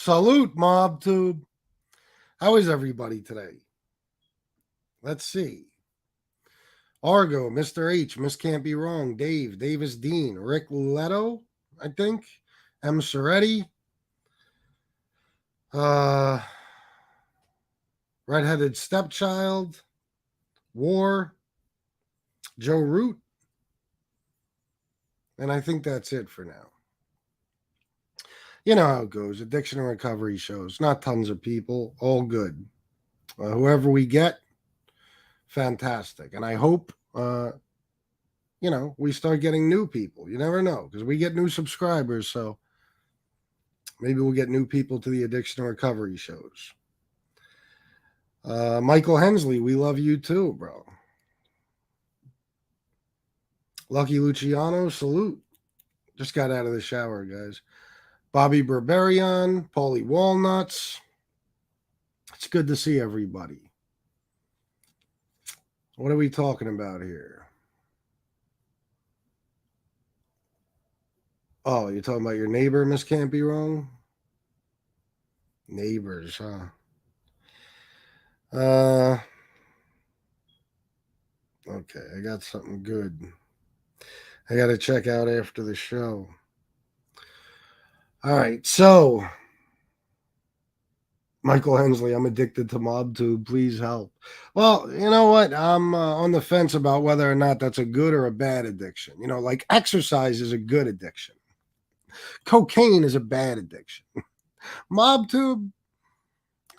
Salute, MobTube. How is everybody today? Let's see. Argo, Mr. H, Miss Can't Be Wrong, Dave, Davis Dean, Rick Leto, I think, M. Soretti, Redheaded Stepchild, War, Joe Root, and I think that's it for now. You know how it goes. Addiction and recovery shows. Not tons of people. All good. Whoever we get, fantastic. And I hope, we start getting new people. You never know, because we get new subscribers. So maybe we'll get new people to the addiction and recovery shows. Michael Hensley, we love you too, bro. Lucky Luciano, salute. Just got out of the shower, guys. Bobby Berberian, Paulie Walnuts. It's good to see everybody. What are we talking about here? Oh, you're talking about your neighbor, Miss Can't Be Wrong? Neighbors, huh? Okay, I got something good. I got to check out after the show. All right, so Michael Hensley, I'm addicted to MobTube. Please help. Well, you know what? I'm on the fence about whether or not that's a good or a bad addiction. You know, like exercise is a good addiction. Cocaine is a bad addiction. MobTube,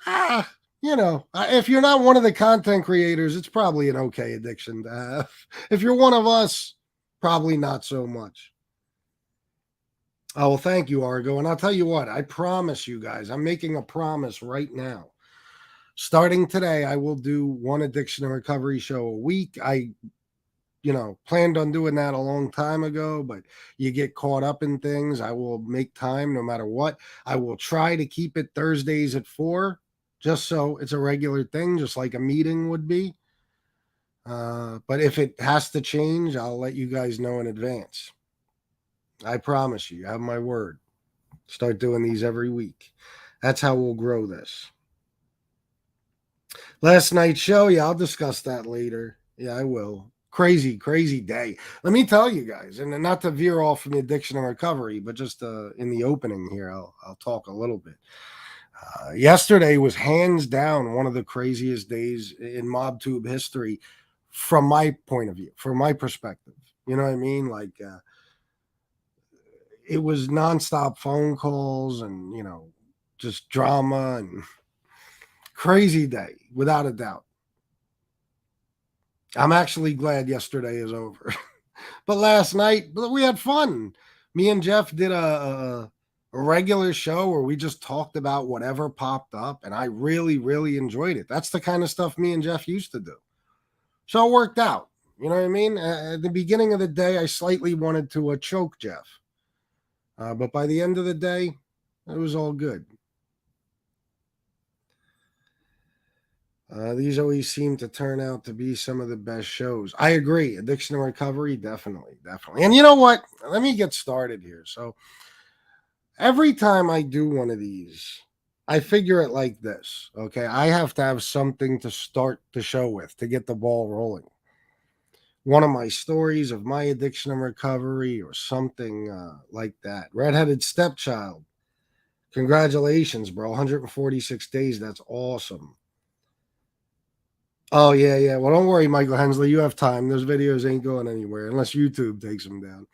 if you're not one of the content creators, it's probably an okay addiction to have. If you're one of us, probably not so much. Oh, well, thank you, Argo. And I'll tell you what, I promise you guys, I'm making a promise right now. Starting today, I will do one addiction and recovery show a week. I planned on doing that a long time ago, but you get caught up in things. I will make time no matter what. I will try to keep it Thursdays at 4, just so it's a regular thing, just like a meeting would be. But if it has to change, I'll let you guys know in advance. I promise you, have my word. Start doing these every week. That's how we'll grow this. Last night's show, I'll discuss that later. Yeah, I will. Crazy, crazy day. Let me tell you guys, and not to veer off from the addiction and recovery, but just in the opening here, I'll talk a little bit. Yesterday was hands down one of the craziest days in MobTube history from my point of view, from my perspective. You know what I mean? Like, it was nonstop phone calls and, just drama and crazy day, without a doubt. I'm actually glad yesterday is over. But last night, we had fun. Me and Jeff did a regular show where we just talked about whatever popped up, and I really, really enjoyed it. That's the kind of stuff me and Jeff used to do. So it worked out. You know what I mean? At the beginning of the day, I slightly wanted to choke Jeff. But by the end of the day, it was all good. These always seem to turn out to be some of the best shows. I agree. Addiction and recovery, definitely. And you know what? Let me get started here. So every time I do one of these, I figure it like this. Okay, I have to have something to start the show with to get the ball rolling. One of my stories of my addiction and recovery or something like that. Redheaded Stepchild. Congratulations, bro. 146 days. That's awesome. Oh, yeah. Well, don't worry, Michael Hensley. You have time. Those videos ain't going anywhere unless YouTube takes them down.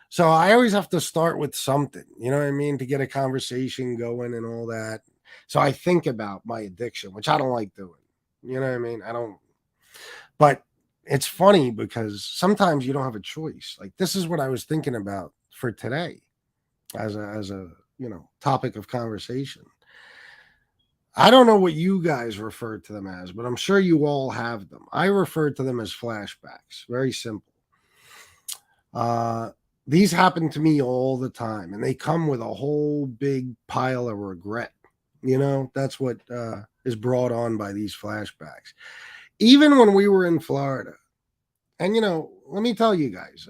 So I always have to start with something, you know what I mean, to get a conversation going and all that. So I think about my addiction, which I don't like doing. You know what I mean? I don't. But it's funny because sometimes you don't have a choice. Like, this is what I was thinking about for today as a topic of conversation. I don't know what you guys refer to them as, but I'm sure you all have them. I refer to them as flashbacks. Very simple. These happen to me all the time, and they come with a whole big pile of regret. That's what is brought on by these flashbacks. Even when we were in Florida, And, let me tell you guys,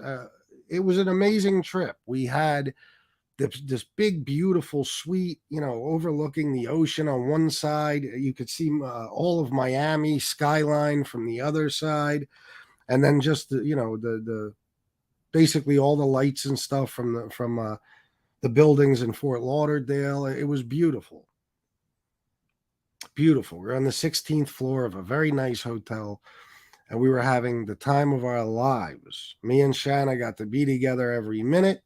it was an amazing trip. We had this big, beautiful suite, overlooking the ocean on one side. You could see all of Miami skyline from the other side. And then just the basically all the lights and stuff from the buildings in Fort Lauderdale. It was beautiful. Beautiful. We're on the 16th floor of a very nice hotel, and we were having the time of our lives. Me and Shanna got to be together every minute.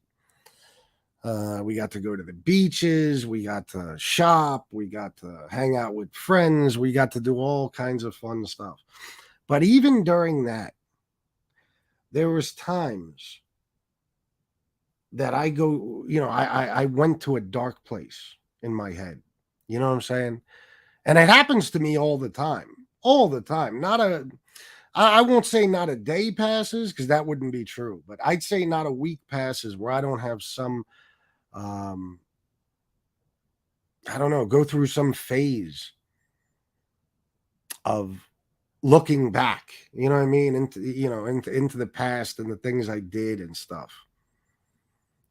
We got to go to the beaches. We got to shop. We got to hang out with friends. We got to do all kinds of fun stuff. But even during that, there was times that I went to a dark place in my head. You know what I'm saying? And it happens to me all the time. All the time. I won't say not a day passes, because that wouldn't be true, but I'd say not a week passes where I don't have some um I don't know, go through some phase of looking back, you know what I mean, into the past and the things I did and stuff.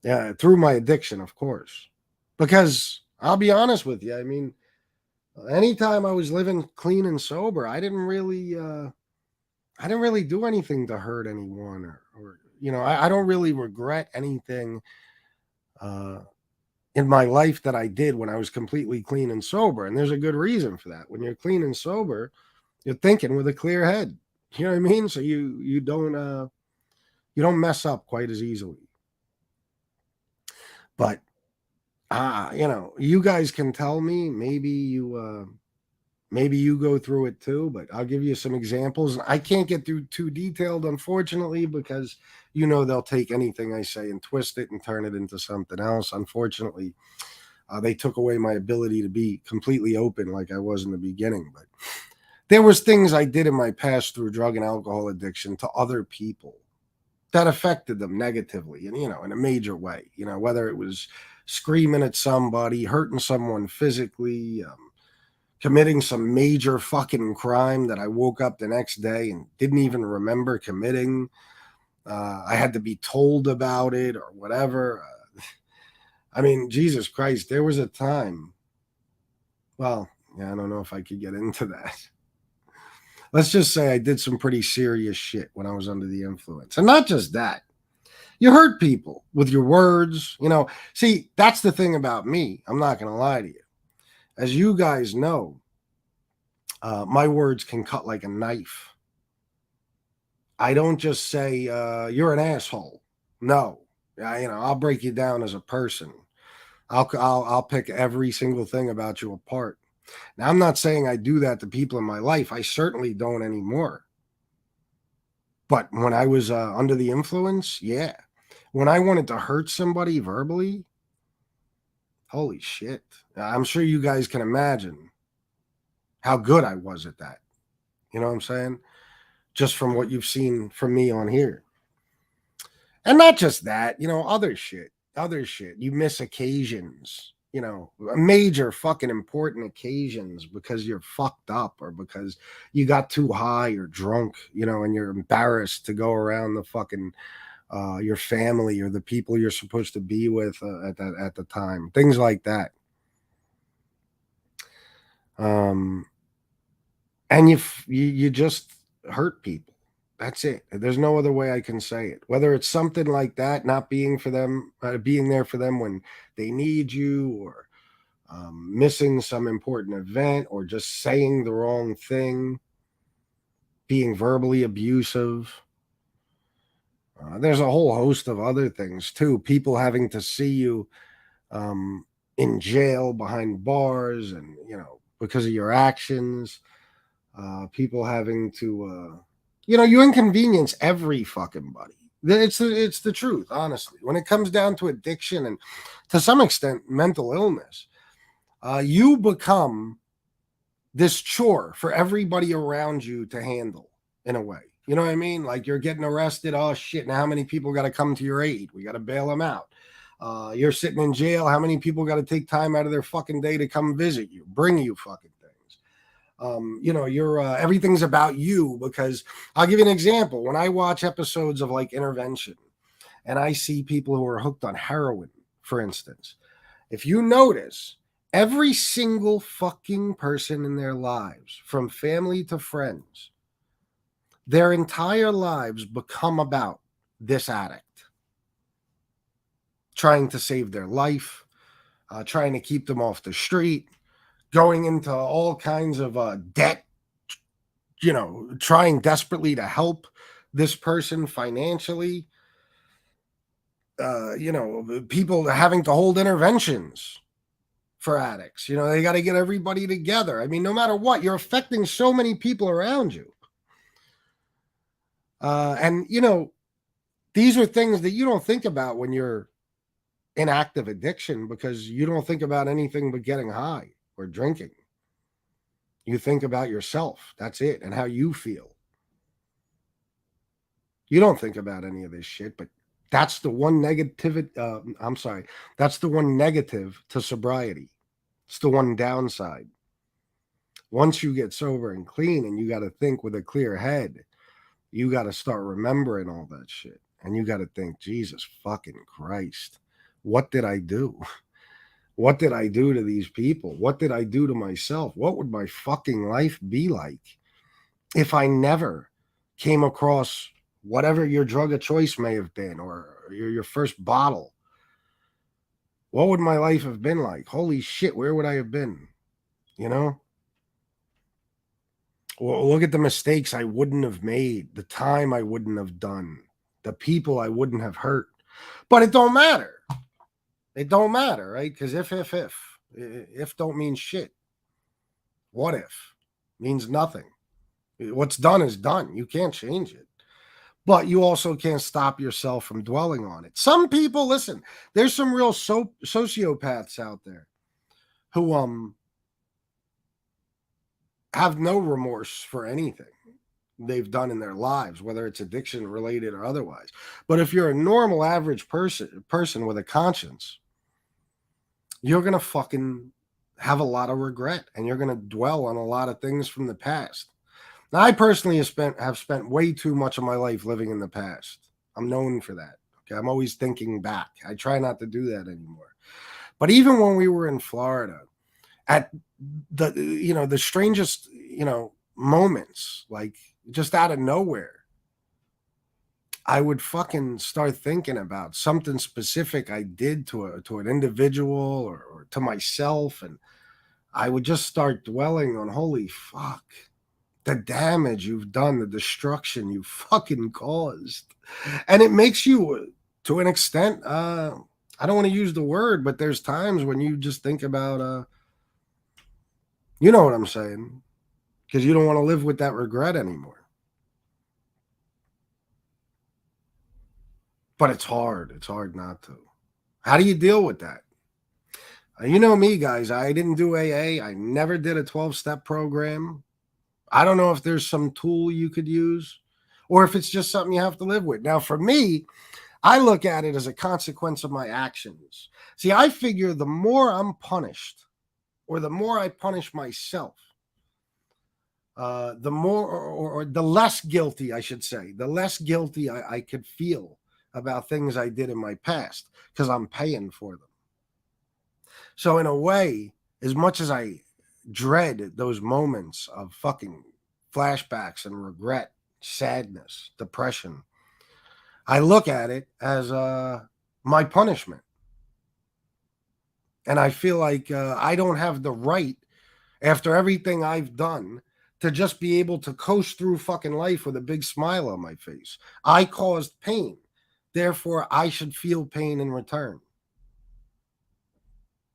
Yeah, through my addiction, of course. Because I'll be honest with you, I mean, anytime I was living clean and sober, I didn't really do anything to hurt anyone, or I don't really regret anything uh in my life that I did when I was completely clean and sober. And there's a good reason for that. When you're clean and sober, you're thinking with a clear head. You know what I mean? So you don't mess up quite as easily. But you guys can tell me, maybe you go through it too, but I'll give you some examples. I can't get through too detailed, unfortunately, because they'll take anything I say and twist it and turn it into something else. Unfortunately, they took away my ability to be completely open like I was in the beginning. But there was things I did in my past through drug and alcohol addiction to other people that affected them negatively, and in a major way. Whether it was screaming at somebody, hurting someone physically, committing some major fucking crime that I woke up the next day and didn't even remember committing. I had to be told about it or whatever. I mean, Jesus Christ, there was a time. Well, yeah, I don't know if I could get into that. Let's just say I did some pretty serious shit when I was under the influence. And not just that. You hurt people with your words. See, that's the thing about me. I'm not going to lie to you. As you guys know, my words can cut like a knife. I don't just say, you're an asshole. No. I'll break you down as a person. I'll pick every single thing about you apart. Now, I'm not saying I do that to people in my life. I certainly don't anymore. But when I was under the influence, yeah. When I wanted to hurt somebody verbally, holy shit. I'm sure you guys can imagine how good I was at that. You know what I'm saying? Just from what you've seen from me on here. And not just that, other shit. Other shit. You miss occasions, major fucking important occasions because you're fucked up or because you got too high or drunk, and you're embarrassed to go around the fucking your family or the people you're supposed to be with at the time. Things like that. And you just hurt people. That's it. There's no other way I can say it. Whether it's something like that, not being for them, being there for them when they need you, or missing some important event, or just saying the wrong thing, being verbally abusive. There's a whole host of other things too. People having to see you in jail behind bars, and because of your actions. People having to, you inconvenience every fucking body. It's the truth, honestly. When it comes down to addiction and to some extent mental illness, you become this chore for everybody around you to handle in a way. You know what I mean? Like you're getting arrested. Oh shit! Now how many people got to come to your aid? We got to bail them out. You're sitting in jail. How many people got to take time out of their fucking day to come visit you, bring you fucking things? You're everything's about you. Because I'll give you an example. When I watch episodes of like Intervention and I see people who are hooked on heroin, for instance, if you notice, every single fucking person in their lives, from family to friends, their entire lives become about this addict trying to save their life, trying to keep them off the street, going into all kinds of debt, trying desperately to help this person financially. People having to hold interventions for addicts. They got to get everybody together. I mean, no matter what, you're affecting so many people around you. And these are things that you don't think about when you're in active addiction, because you don't think about anything but getting high or drinking. You think about yourself. That's it. And how you feel. You don't think about any of this shit, but that's the one negative. I'm sorry. That's the one negative to sobriety. It's the one downside. Once you get sober and clean and you got to think with a clear head, you got to start remembering all that shit. And you got to think, Jesus fucking Christ, what did I do? What did I do to these people? What did I do to myself? What would my fucking life be like if I never came across whatever your drug of choice may have been, or your first bottle? What would my life have been like? Holy shit, where would I have been? Well, look at the mistakes I wouldn't have made, the time I wouldn't have done, the people I wouldn't have hurt. But it don't matter. It don't matter, right? Because if don't mean shit. What if means nothing. What's done is done. You can't change it. But you also can't stop yourself from dwelling on it. Some people, listen, there's some real sociopaths out there who have no remorse for anything they've done in their lives, whether it's addiction related or otherwise. But if you're a normal, average person with a conscience, you're going to fucking have a lot of regret, and you're going to dwell on a lot of things from the past. Now, I personally have spent way too much of my life living in the past. I'm known for that. Okay, I'm always thinking back. I try not to do that anymore. But even when we were in Florida, at the strangest moments, like just out of nowhere, I would fucking start thinking about something specific I did to an individual or to myself, and I would just start dwelling on, holy fuck, the damage you've done, the destruction you fucking caused. And it makes you, to an extent, I don't want to use the word, but there's times when you just think about, you know what I'm saying? Because you don't want to live with that regret anymore. But it's hard. It's hard not to. How do you deal with that? You know me, guys. I didn't do AA. I never did a 12-step program. I don't know if there's some tool you could use or if it's just something you have to live with. Now, for me, I look at it as a consequence of my actions. See, I figure the more I'm punished, or the more I punish myself, the more, or the less guilty, I should say, the less guilty I could feel about things I did in my past, because I'm paying for them. So in a way, as much as I dread those moments of fucking flashbacks and regret, sadness, depression, I look at it as my punishment. And I feel like I don't have the right, after everything I've done, to just be able to coast through fucking life with a big smile on my face. I caused pain. Therefore, I should feel pain in return.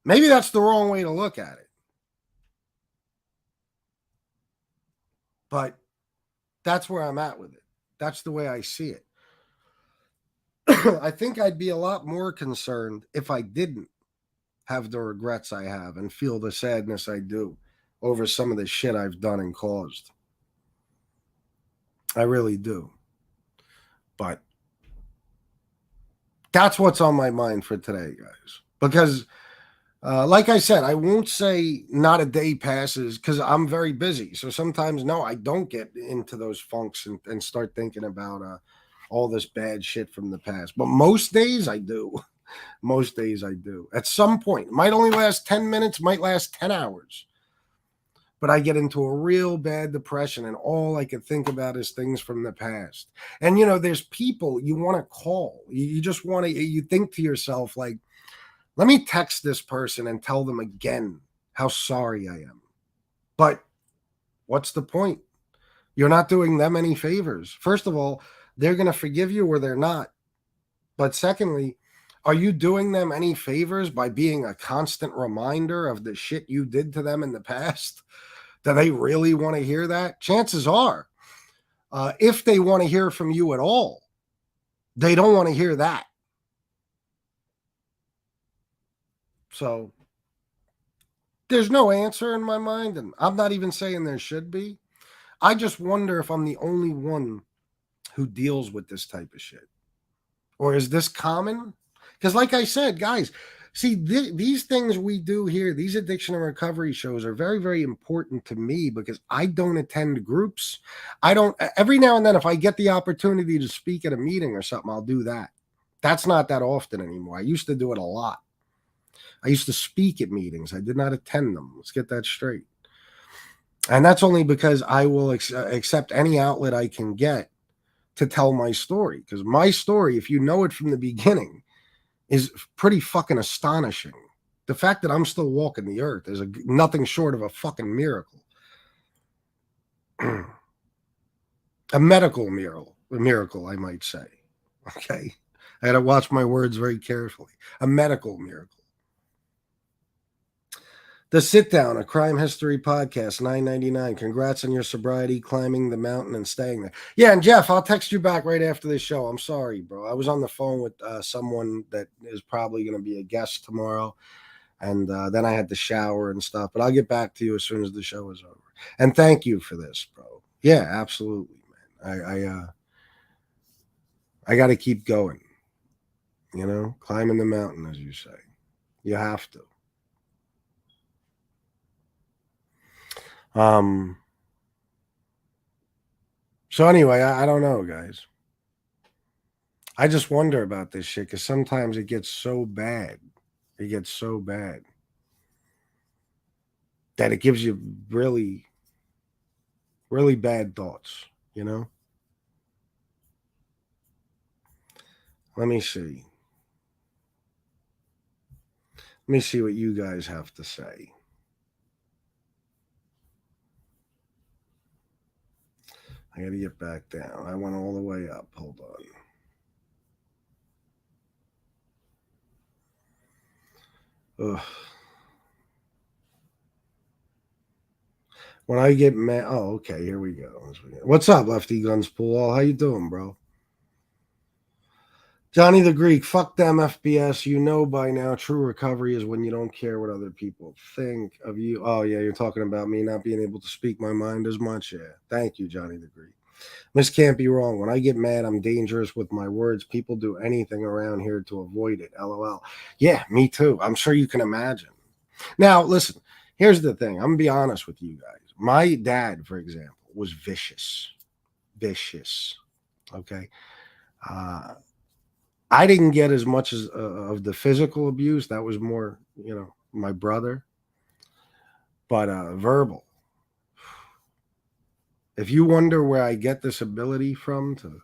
Maybe that's the wrong way to look at it. But that's where I'm at with it. That's the way I see it. I think I'd be a lot more concerned if I didn't have the regrets I have and feel the sadness I do over some of the shit I've done and caused. I really do. But that's what's on my mind for today, guys. Because Like I said, I won't say not a day passes because I'm very busy. So sometimes, no, I don't get into those funks and start thinking about all this bad shit from the past. But most days I do. Most days I do. At some point, it might only last 10 minutes, might last 10 hours. But I get into a real bad depression, and all I can think about is things from the past. And, there's people you want to call. You just want to, you think to yourself, like, let me text this person and tell them again how sorry I am. But what's the point? You're not doing them any favors. First of all, they're going to forgive you or they're not. But secondly, are you doing them any favors by being a constant reminder of the shit you did to them in the past? Do they really want to hear that? Chances are, if they want to hear from you at all, they don't want to hear that. So there's no answer in my mind, and I'm not even saying there should be. I just wonder if I'm the only one who deals with this type of shit. Or is this common? Because, like I said, guys, see, these things we do here, these addiction and recovery shows are very, very important to me because I don't attend groups. I don't, every now and then, if I get the opportunity to speak at a meeting or something, I'll do that. That's not that often anymore. I used to do it a lot. I used to speak at meetings. I did not attend them. Let's get that straight. And that's only because I will accept any outlet I can get to tell my story. Because my story, if you know it from the beginning, is pretty fucking astonishing. The fact that I'm still walking the earth is nothing short of a fucking miracle. A medical miracle, I might say. Okay. I had to watch my words very carefully. A medical miracle. The Sit Down, a crime history podcast, $9.99. Congrats on your sobriety, climbing the mountain and staying there. Yeah, and Jeff, I'll text you back right after this show. I'm sorry, bro. I was on the phone with someone that is probably going to be a guest tomorrow, and then I had to shower and stuff. But I'll get back to you as soon as the show is over. And thank you for this, bro. Yeah, absolutely, man. I got to keep going. Climbing the mountain, as you say. You have to. So anyway, I don't know, guys. I just wonder about this shit because sometimes it gets so bad. It gets so bad that it gives you really, really bad thoughts, Let me see. Let me see what you guys have to say. I got to get back down. I went all the way up. Hold on. Ugh. When I get mad, oh, okay, here we go. What's up, Lefty Guns Pool? How you doing, bro? Johnny the Greek, fuck them FBS. You know by now, true recovery is when you don't care what other people think of you. Oh, yeah, you're talking about me not being able to speak my mind as much. Yeah, thank you, Johnny the Greek. This can't be wrong. When I get mad, I'm dangerous with my words. People do anything around here to avoid it. LOL. Yeah, me too. I'm sure you can imagine. Now, listen, here's the thing. I'm going to be honest with you guys. My dad, for example, was vicious. Vicious. Okay. I didn't get as much as of the physical abuse. That was more, my brother. But verbal. If you wonder where I get this ability from to,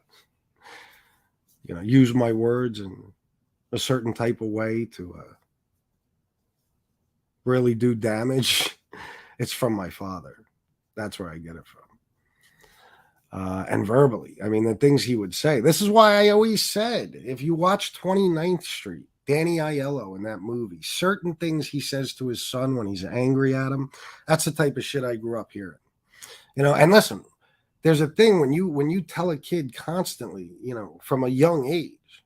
use my words in a certain type of way to really do damage, it's from my father. That's where I get it from. And verbally. I mean, the things he would say. This is why I always said, if you watch 29th Street, Danny Aiello in that movie, certain things he says to his son when he's angry at him, that's the type of shit I grew up hearing. And listen, there's a thing when you tell a kid constantly, from a young age,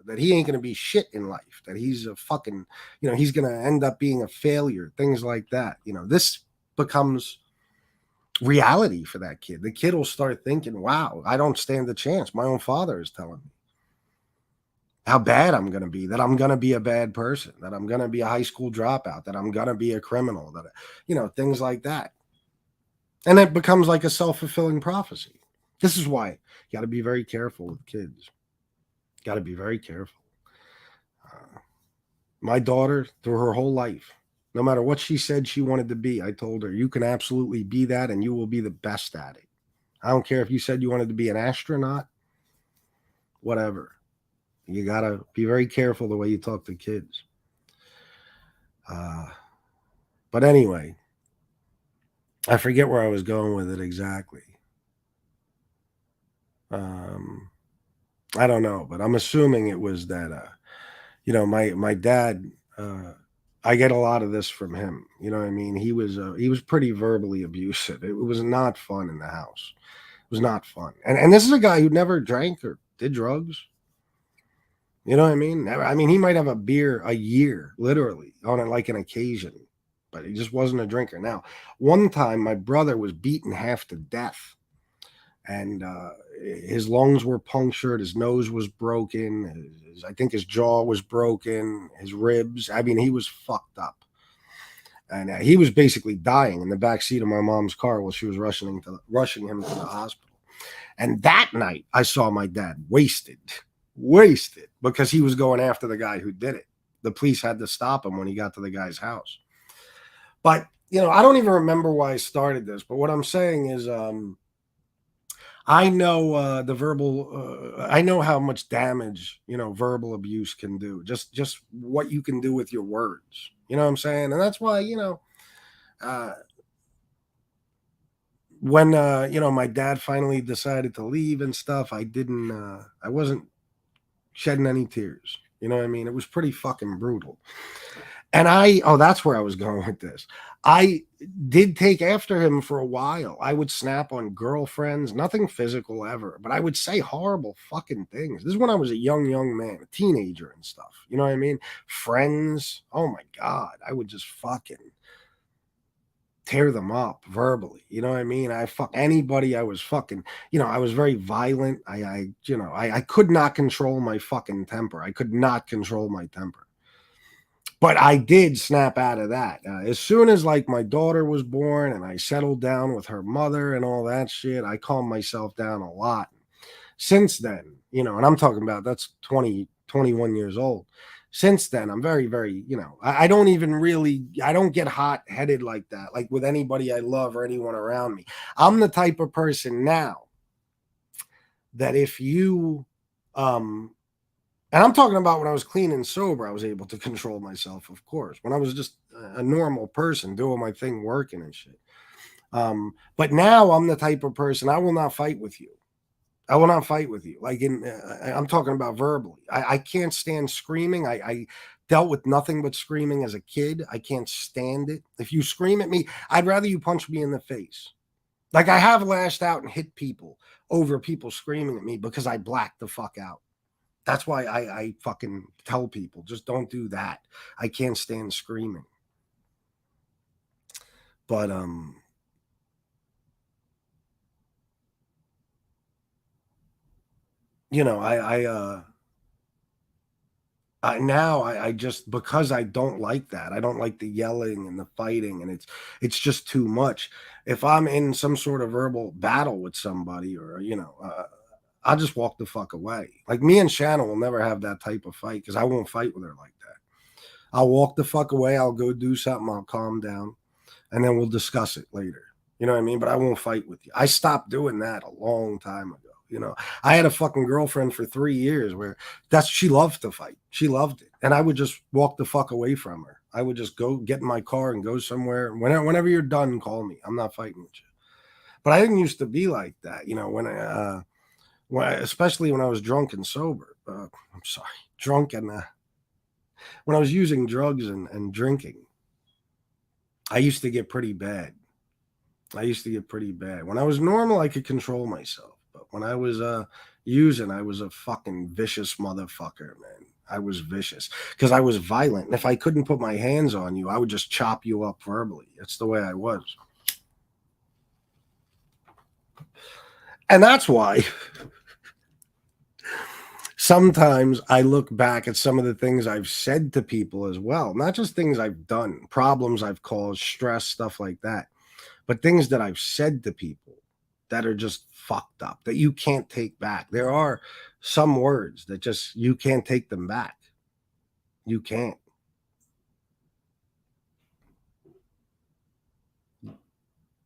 that he ain't going to be shit in life, that he's a fucking, he's going to end up being a failure, things like that. This becomes reality for that kid. The kid will start thinking, wow, I don't stand a chance. My own father is telling me. how bad I'm going to be, that I'm going to be a bad person, that I'm going to be a high school dropout, that I'm going to be a criminal, that, things like that. And it becomes like a self-fulfilling prophecy. This is why you got to be very careful with kids. Got to be very careful. My daughter, through her whole life, no matter what she said she wanted to be, I told her, you can absolutely be that and you will be the best at it. I don't care if you said you wanted to be an astronaut, whatever. You got to be very careful the way you talk to kids. But anyway, I forget where I was going with it exactly. I don't know, but I'm assuming it was that, my dad, I get a lot of this from him. You know what I mean? He was pretty verbally abusive. It was not fun in the house. It was not fun. And this is a guy who never drank or did drugs. You know what I mean? Never. I mean, he might have a beer a year, literally, on like an occasion, but he just wasn't a drinker. Now, one time my brother was beaten half to death, and his lungs were punctured, his nose was broken, I think his jaw was broken, his ribs. I mean, he was fucked up. And he was basically dying in the back seat of my mom's car while she was rushing him to the hospital. And that night, I saw my dad wasted because he was going after the guy who did it. The police had to stop him when he got to the guy's house. But, I don't even remember why I started this. But what I'm saying is, I know I know how much damage, verbal abuse can do. Just what you can do with your words. You know what I'm saying? And that's why, uh, when my dad finally decided to leave and stuff, I wasn't shedding any tears. You know what I mean? It was pretty fucking brutal. And that's where I was going with this. I did take after him for a while. I would snap on girlfriends, nothing physical ever, but I would say horrible fucking things. This is when I was a young man, a teenager and stuff. You know what I mean? Friends. Oh my God. I would just fucking tear them up verbally. You know what I mean? I fuck anybody. I was fucking, I was very violent. I could not control my fucking temper. I could not control my temper. But I did snap out of that. As soon as like my daughter was born and I settled down with her mother and all that shit, I calmed myself down a lot. Since then, and I'm talking about that's 20, 21 years old. Since then, I'm very, very, I don't even really, I don't get hot headed like that, like with anybody I love or anyone around me. I'm the type of person now that if you, and I'm talking about when I was clean and sober, I was able to control myself, of course. When I was just a normal person doing my thing, working and shit. But now I'm the type of person, I will not fight with you. I will not fight with you. Like I'm talking about verbally. I can't stand screaming. I dealt with nothing but screaming as a kid. I can't stand it. If you scream at me, I'd rather you punch me in the face. Like I have lashed out and hit people over people screaming at me because I blacked the fuck out. That's why I fucking tell people, just don't do that. I can't stand screaming. But I just, because I don't like that. I don't like the yelling and the fighting, and it's just too much. If I'm in some sort of verbal battle with somebody, or I'll just walk the fuck away. Like me and Shannon will never have that type of fight because I won't fight with her like that. I'll walk the fuck away. I'll go do something. I'll calm down, and then we'll discuss it later. You know what I mean? But I won't fight with you. I stopped doing that a long time ago. I had a fucking girlfriend for 3 years where she loved to fight. She loved it. And I would just walk the fuck away from her. I would just go get in my car and go somewhere. Whenever you're done, call me. I'm not fighting with you. But I didn't used to be like that. Especially when I was drunk and sober. I'm sorry, drunk and when I was using drugs and drinking, I used to get pretty bad. When I was normal, I could control myself. But when I was using, I was a fucking vicious motherfucker, man. I was vicious because I was violent. And if I couldn't put my hands on you, I would just chop you up verbally. That's the way I was. And that's why sometimes I look back at some of the things I've said to people as well, not just things I've done, problems I've caused, stress, stuff like that, but things that I've said to people that are just fucked up that you can't take back. There are some words that just you can't take them back. You can't.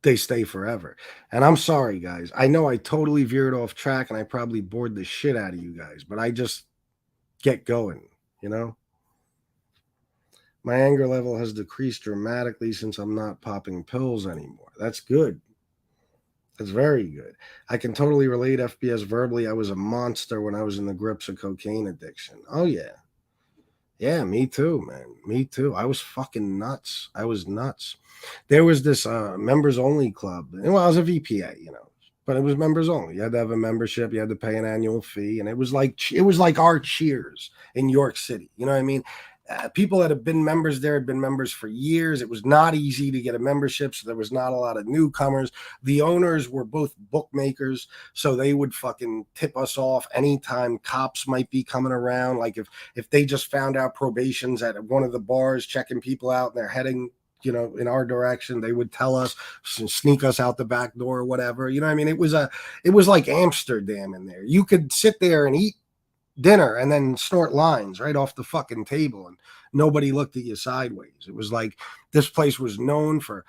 They stay forever. And I'm sorry, guys. I know I totally veered off track and I probably bored the shit out of you guys, but I just get going, you know? My anger level has decreased dramatically since I'm not popping pills anymore. That's good. That's very good. I can totally relate FPS verbally. I was a monster when I was in the grips of cocaine addiction. Oh, yeah. Yeah, me too, man. Me too. I was fucking nuts. I was nuts. There was this members only club. Well, I was a VPA, but it was members only. You had to have a membership. You had to pay an annual fee, and it was like our Cheers in York City. You know what I mean? People that have been members there had been members for years. It was not easy to get a membership, so there was not a lot of newcomers. The owners were both bookmakers, so they would fucking tip us off anytime cops might be coming around. Like if they just found out probation's at one of the bars checking people out and they're heading in our direction, they would tell us, sneak us out the back door or whatever. You know what I mean? It was like Amsterdam in there. You could sit there and eat dinner and then snort lines right off the fucking table and nobody looked at you sideways. It was like this place was known for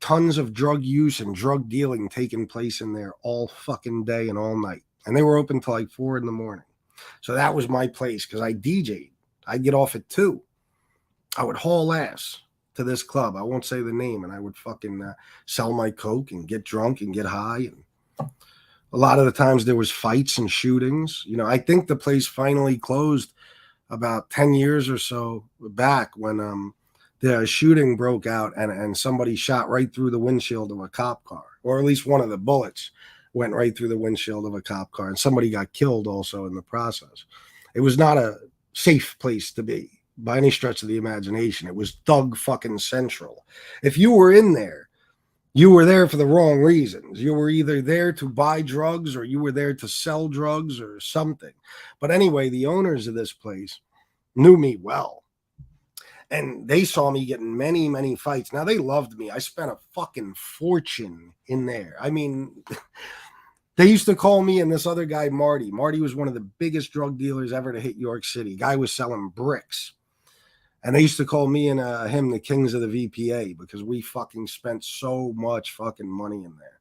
tons of drug use and drug dealing taking place in there all fucking day and all night. And they were open till like 4 a.m. So that was my place because I DJ'd. I'd get off at 2. I would haul ass to this club. I won't say the name. And I would fucking sell my coke and get drunk and get high. And a lot of the times there was fights and shootings. I think the place finally closed about 10 years or so back when the shooting broke out and somebody shot right through the windshield of a cop car, or at least one of the bullets went right through the windshield of a cop car, and somebody got killed also in the process. It was not a safe place to be by any stretch of the imagination. It was thug fucking central. If you were in there, you were there for the wrong reasons. You were either there to buy drugs or you were there to sell drugs or something. But anyway, the owners of this place knew me well. And they saw me getting many, many fights. Now, they loved me. I spent a fucking fortune in there. I mean, they used to call me and this other guy, Marty. Marty was one of the biggest drug dealers ever to hit York City. Guy was selling bricks. And they used to call me and him the kings of the VPA because we fucking spent so much fucking money in there.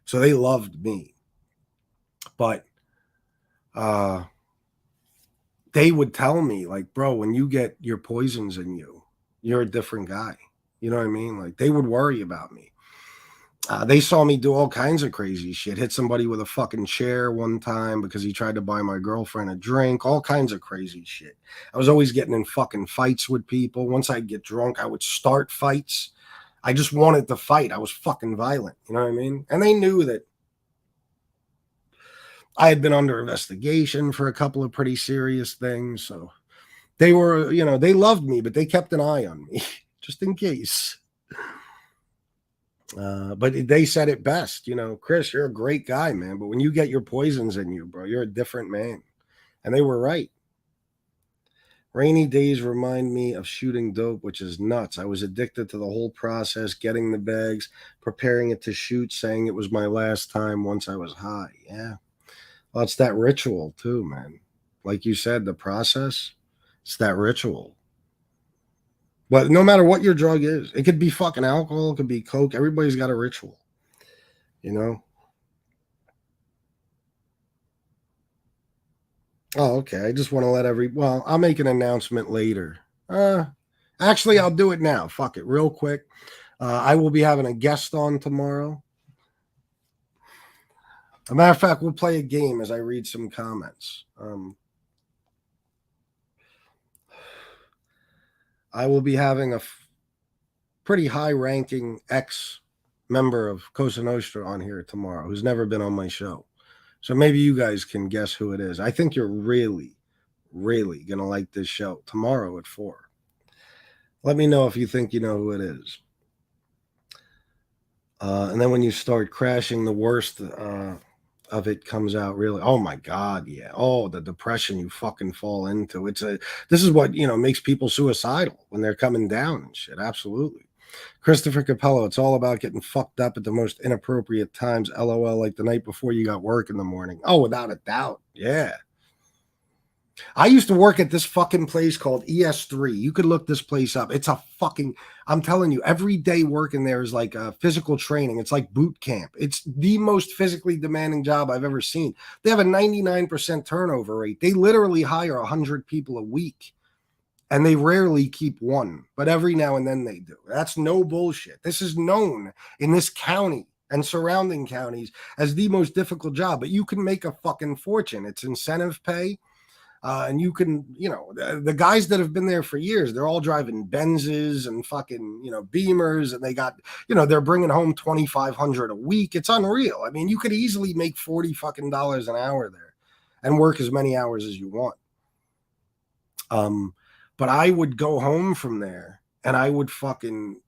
So they loved me. But they would tell me, like, bro, when you get your poisons in you, you're a different guy. You know what I mean? Like, they would worry about me. They saw me do all kinds of crazy shit. Hit somebody with a fucking chair one time because he tried to buy my girlfriend a drink. All kinds of crazy shit. I was always getting in fucking fights with people. Once I'd get drunk, I would start fights. I just wanted to fight. I was fucking violent. You know what I mean? And they knew that I had been under investigation for a couple of pretty serious things. So they were, they loved me, but they kept an eye on me just in case. But they said it best, Chris, you're a great guy, man. But when you get your poisons in you, bro, you're a different man. And they were right. Rainy days remind me of shooting dope, which is nuts. I was addicted to the whole process, getting the bags, preparing it to shoot, saying it was my last time once I was high. Yeah. Well, it's that ritual too, man. Like you said, the process, it's that ritual. But no matter what your drug is, it could be fucking alcohol, it could be coke. Everybody's got a ritual, you know? Oh, okay. I just want to well, I'll make an announcement later. Actually, I'll do it now. Fuck it, real quick. I will be having a guest on tomorrow. A matter of fact, we'll play a game as I read some comments. I will be having a pretty high-ranking ex-member of Cosa Nostra on here tomorrow who's never been on my show. So maybe you guys can guess who it is. I think you're really, really going to like this show tomorrow at 4. Let me know if you think you know who it is. And then when you start crashing the worst of it comes out really. Oh my God, yeah. Oh, the depression you fucking fall into. This is what, makes people suicidal when they're coming down and shit. Absolutely. Christopher Capello, it's all about getting fucked up at the most inappropriate times. LOL, like the night before you got work in the morning. Oh, without a doubt. Yeah. I used to work at this fucking place called ES3. You could look this place up. I'm telling you, every day working there is like physical training. It's like boot camp. It's the most physically demanding job I've ever seen. They have a 99% turnover rate. They literally hire 100 people a week, and they rarely keep one, but every now and then they do. That's no bullshit. This is known in this county and surrounding counties as the most difficult job, but you can make a fucking fortune. It's incentive pay. And you can, the guys that have been there for years, they're all driving Benzes and fucking, Beamers, and they got, they're bringing home $2,500 a week. It's unreal. I mean, you could easily make $40 fucking dollars an hour there and work as many hours as you want. But I would go home from there and I would fucking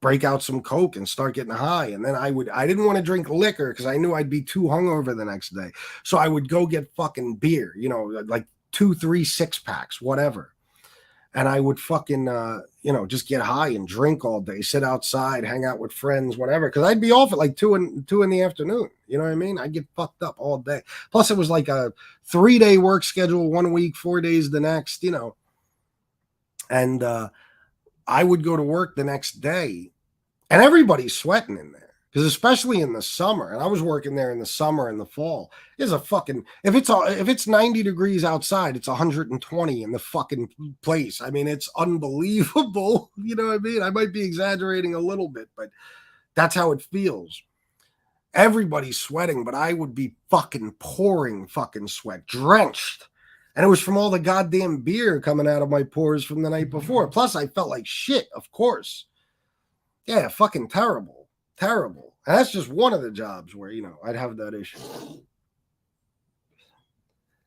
break out some Coke and start getting high. And then I didn't want to drink liquor because I knew I'd be too hungover the next day. So I would go get fucking beer, like 2, 3, 6 packs, whatever. And I would fucking, just get high and drink all day, sit outside, hang out with friends, whatever. Cause I'd be off at like 2 in the afternoon. You know what I mean? I'd get fucked up all day. Plus it was like a 3-day work schedule, 1 week, 4 days the next, and I would go to work the next day and everybody's sweating in there. Because especially in the summer, and I was working there in the summer and the fall, is a fucking, if it's 90 degrees outside, it's 120 in the fucking place. I mean, it's unbelievable. You know what I mean? I might be exaggerating a little bit, but that's how it feels. Everybody's sweating, but I would be fucking pouring fucking sweat, drenched. And it was from all the goddamn beer coming out of my pores from the night before. Plus, I felt like shit, of course. Yeah, fucking terrible. Terrible. And that's just one of the jobs where, I'd have that issue.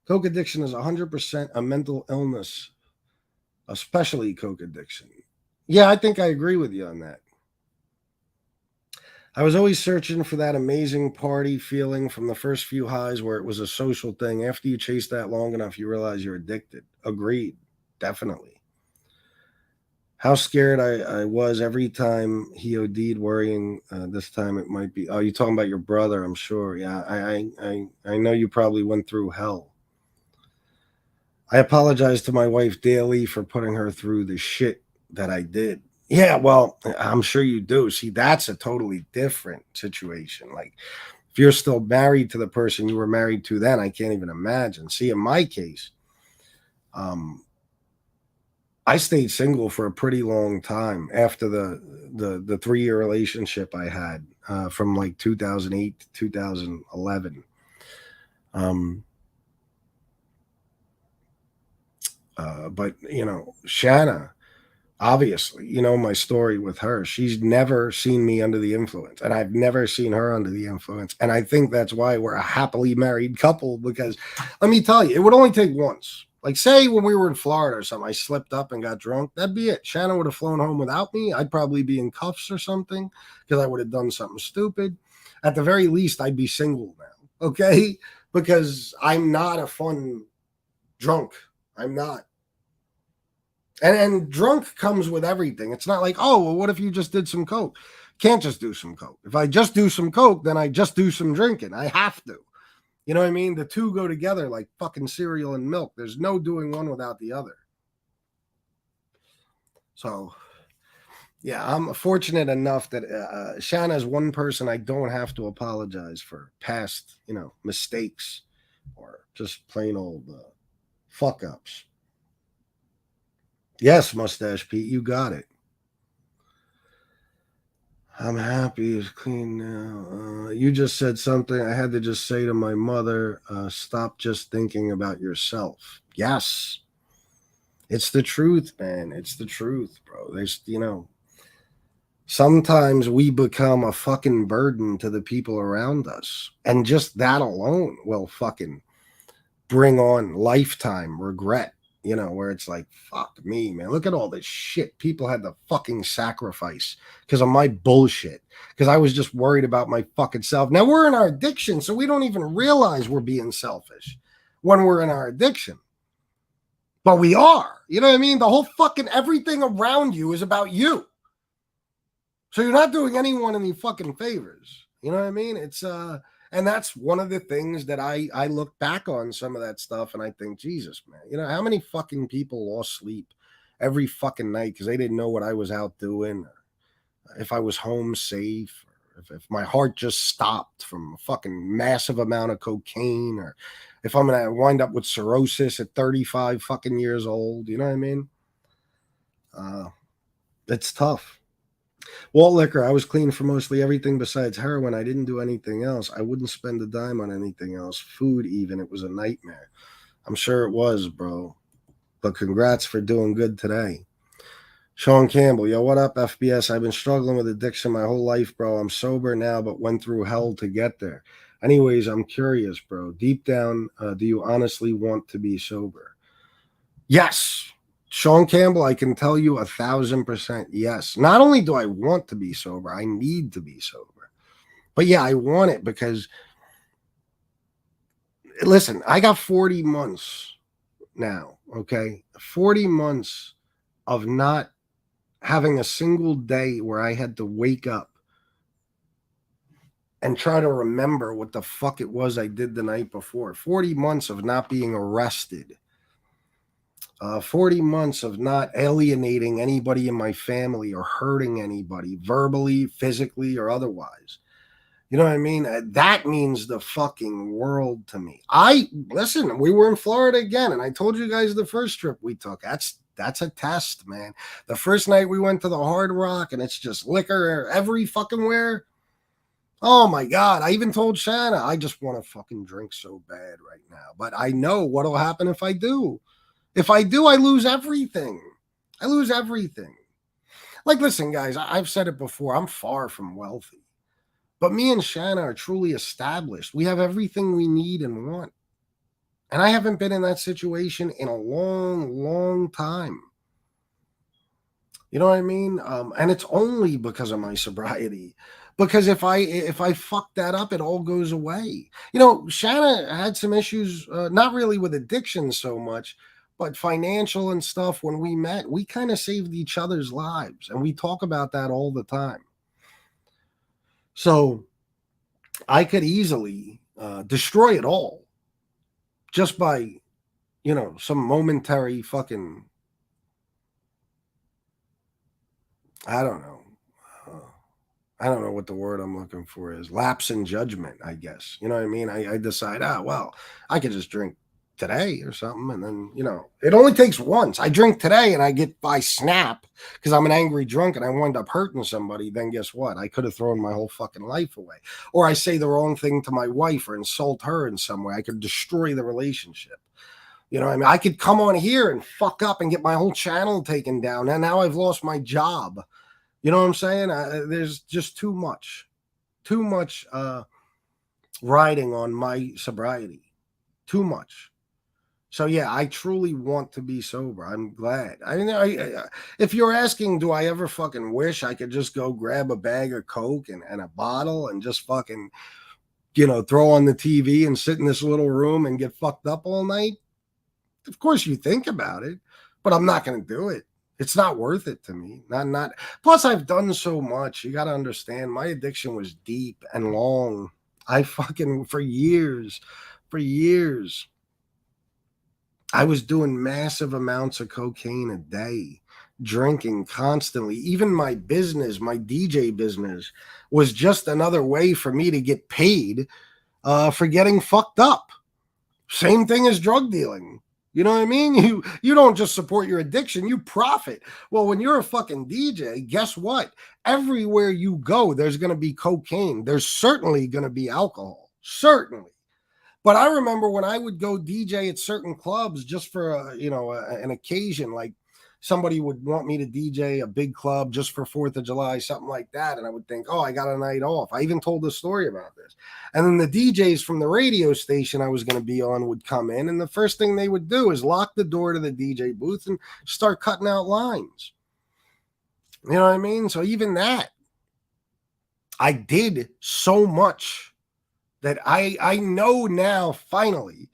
Coke addiction is 100% a mental illness, especially Coke addiction. Yeah, I think I agree with you on that. I was always searching for that amazing party feeling from the first few highs where it was a social thing. After you chase that long enough, you realize you're addicted. Agreed. Definitely. How scared I was every time he OD'd, worrying this time it might be. Oh, you're talking about your brother, I'm sure. Yeah, I know you probably went through hell. I apologize to my wife daily for putting her through the shit that I did. Yeah, well, I'm sure you do. See, that's a totally different situation. Like, if you're still married to the person you were married to then, I can't even imagine. See, in my case, I stayed single for a pretty long time after the 3-year relationship I had from like 2008 to 2011. But Shanna, obviously, my story with her. She's never seen me under the influence, and I've never seen her under the influence. And I think that's why we're a happily married couple, because let me tell you, it would only take once. Like, say when we were in Florida or something, I slipped up and got drunk. That'd be it. Shannon would have flown home without me. I'd probably be in cuffs or something because I would have done something stupid. At the very least, I'd be single now, okay? Because I'm not a fun drunk. I'm not. And drunk comes with everything. It's not like, oh, well, what if you just did some coke? Can't just do some coke. If I just do some coke, then I just do some drinking. I have to. You know what I mean? The two go together like fucking cereal and milk. There's no doing one without the other. So, yeah, I'm fortunate enough that Shanna is one person I don't have to apologize for past, mistakes or just plain old fuck ups. Yes, Mustache Pete, you got it. I'm happy it's clean now. You just said something I had to just say to my mother. Stop just thinking about yourself. Yes. It's the truth, man. It's the truth, bro. There's, sometimes we become a fucking burden to the people around us. And just that alone will fucking bring on lifetime regret. You know, where it's like, fuck me, man. Look at all this shit people had to fucking sacrifice because of my bullshit. Because I was just worried about my fucking self. Now we're in our addiction, so we don't even realize we're being selfish when we're in our addiction. But we are. You know what I mean? The whole fucking everything around you is about you. So you're not doing anyone any fucking favors. You know what I mean? It's and that's one of the things that I look back on some of that stuff and I think, Jesus, man, you know, how many fucking people lost sleep every fucking night because they didn't know what I was out doing, or if I was home safe, or if my heart just stopped from a fucking massive amount of cocaine, or if I'm gonna wind up with cirrhosis at 35 fucking years old. You know what I mean? It's tough. Walt Liquor, I was clean for mostly everything besides heroin. I didn't do anything else. I wouldn't spend a dime on anything else. Food, even. It was a nightmare. I'm sure it was, bro. But congrats for doing good today. Sean Campbell, yo, what up, FBS? I've been struggling with addiction my whole life, bro. I'm sober now, but went through hell to get there. Anyways, I'm curious, bro. Deep down, do you honestly want to be sober? Yes. Sean Campbell, I can tell you 1,000% yes. Not only do I want to be sober, I need to be sober. But yeah, I want it because, listen, I got 40 months now, okay? 40 months of not having a single day where I had to wake up and try to remember what the fuck it was I did the night before. 40 months of not being arrested. 40 months of not alienating anybody in my family or hurting anybody verbally, physically, or otherwise. You know what I mean? That means the fucking world to me. Listen, we were in Florida again, and I told you guys the first trip we took. That's a test, man. The first night we went to the Hard Rock, and it's just liquor every fucking where. Oh my God. I even told Shanna, I just want to fucking drink so bad right now. But I know what'll happen if I do. If I do, I lose everything. I lose everything. Like, listen, guys, I've said it before. I'm far from wealthy. But me and Shanna are truly established. We have everything we need and want. And I haven't been in that situation in a long, long time. You know what I mean? And it's only because of my sobriety. Because if I fuck that up, it all goes away. You know, Shanna had some issues, not really with addiction so much, but financial and stuff. When we met, we kind of saved each other's lives, and we talk about that all the time. So I could easily destroy it all just by, you know, some momentary fucking, I don't know. I don't know what the word I'm looking for is. Lapse in judgment, I guess. You know what I mean? I decide, well, I could just drink today or something. And then, you know, it only takes once. I drink today and I snap because I'm an angry drunk and I wind up hurting somebody. Then guess what? I could have thrown my whole fucking life away. Or I say the wrong thing to my wife or insult her in some way. I could destroy the relationship. You know what I mean? I could come on here and fuck up and get my whole channel taken down. And now I've lost my job. You know what I'm saying? There's just too much riding on my sobriety. Too much. So yeah, I truly want to be sober. I'm glad. I mean, if you're asking, do I ever fucking wish I could just go grab a bag of Coke and a bottle and just fucking, you know, throw on the TV and sit in this little room and get fucked up all night? Of course you think about it, but I'm not going to do it. It's not worth it to me. Not. Plus, I've done so much. You got to understand, my addiction was deep and long. I fucking for years, I was doing massive amounts of cocaine a day, drinking constantly. Even my business, my DJ business, was just another way for me to get paid for getting fucked up. Same thing as drug dealing. You know what I mean? You don't just support your addiction, you profit. Well, when you're a fucking DJ, guess what? Everywhere you go, there's going to be cocaine. There's certainly going to be alcohol. Certainly. But I remember when I would go DJ at certain clubs just for an occasion, like somebody would want me to DJ a big club just for 4th of July, something like that. And I would think, oh, I got a night off. I even told the story about this. And then the DJs from the radio station I was going to be on would come in. And the first thing they would do is lock the door to the DJ booth and start cutting out lines. You know what I mean? So even that, I did so much that I know now finally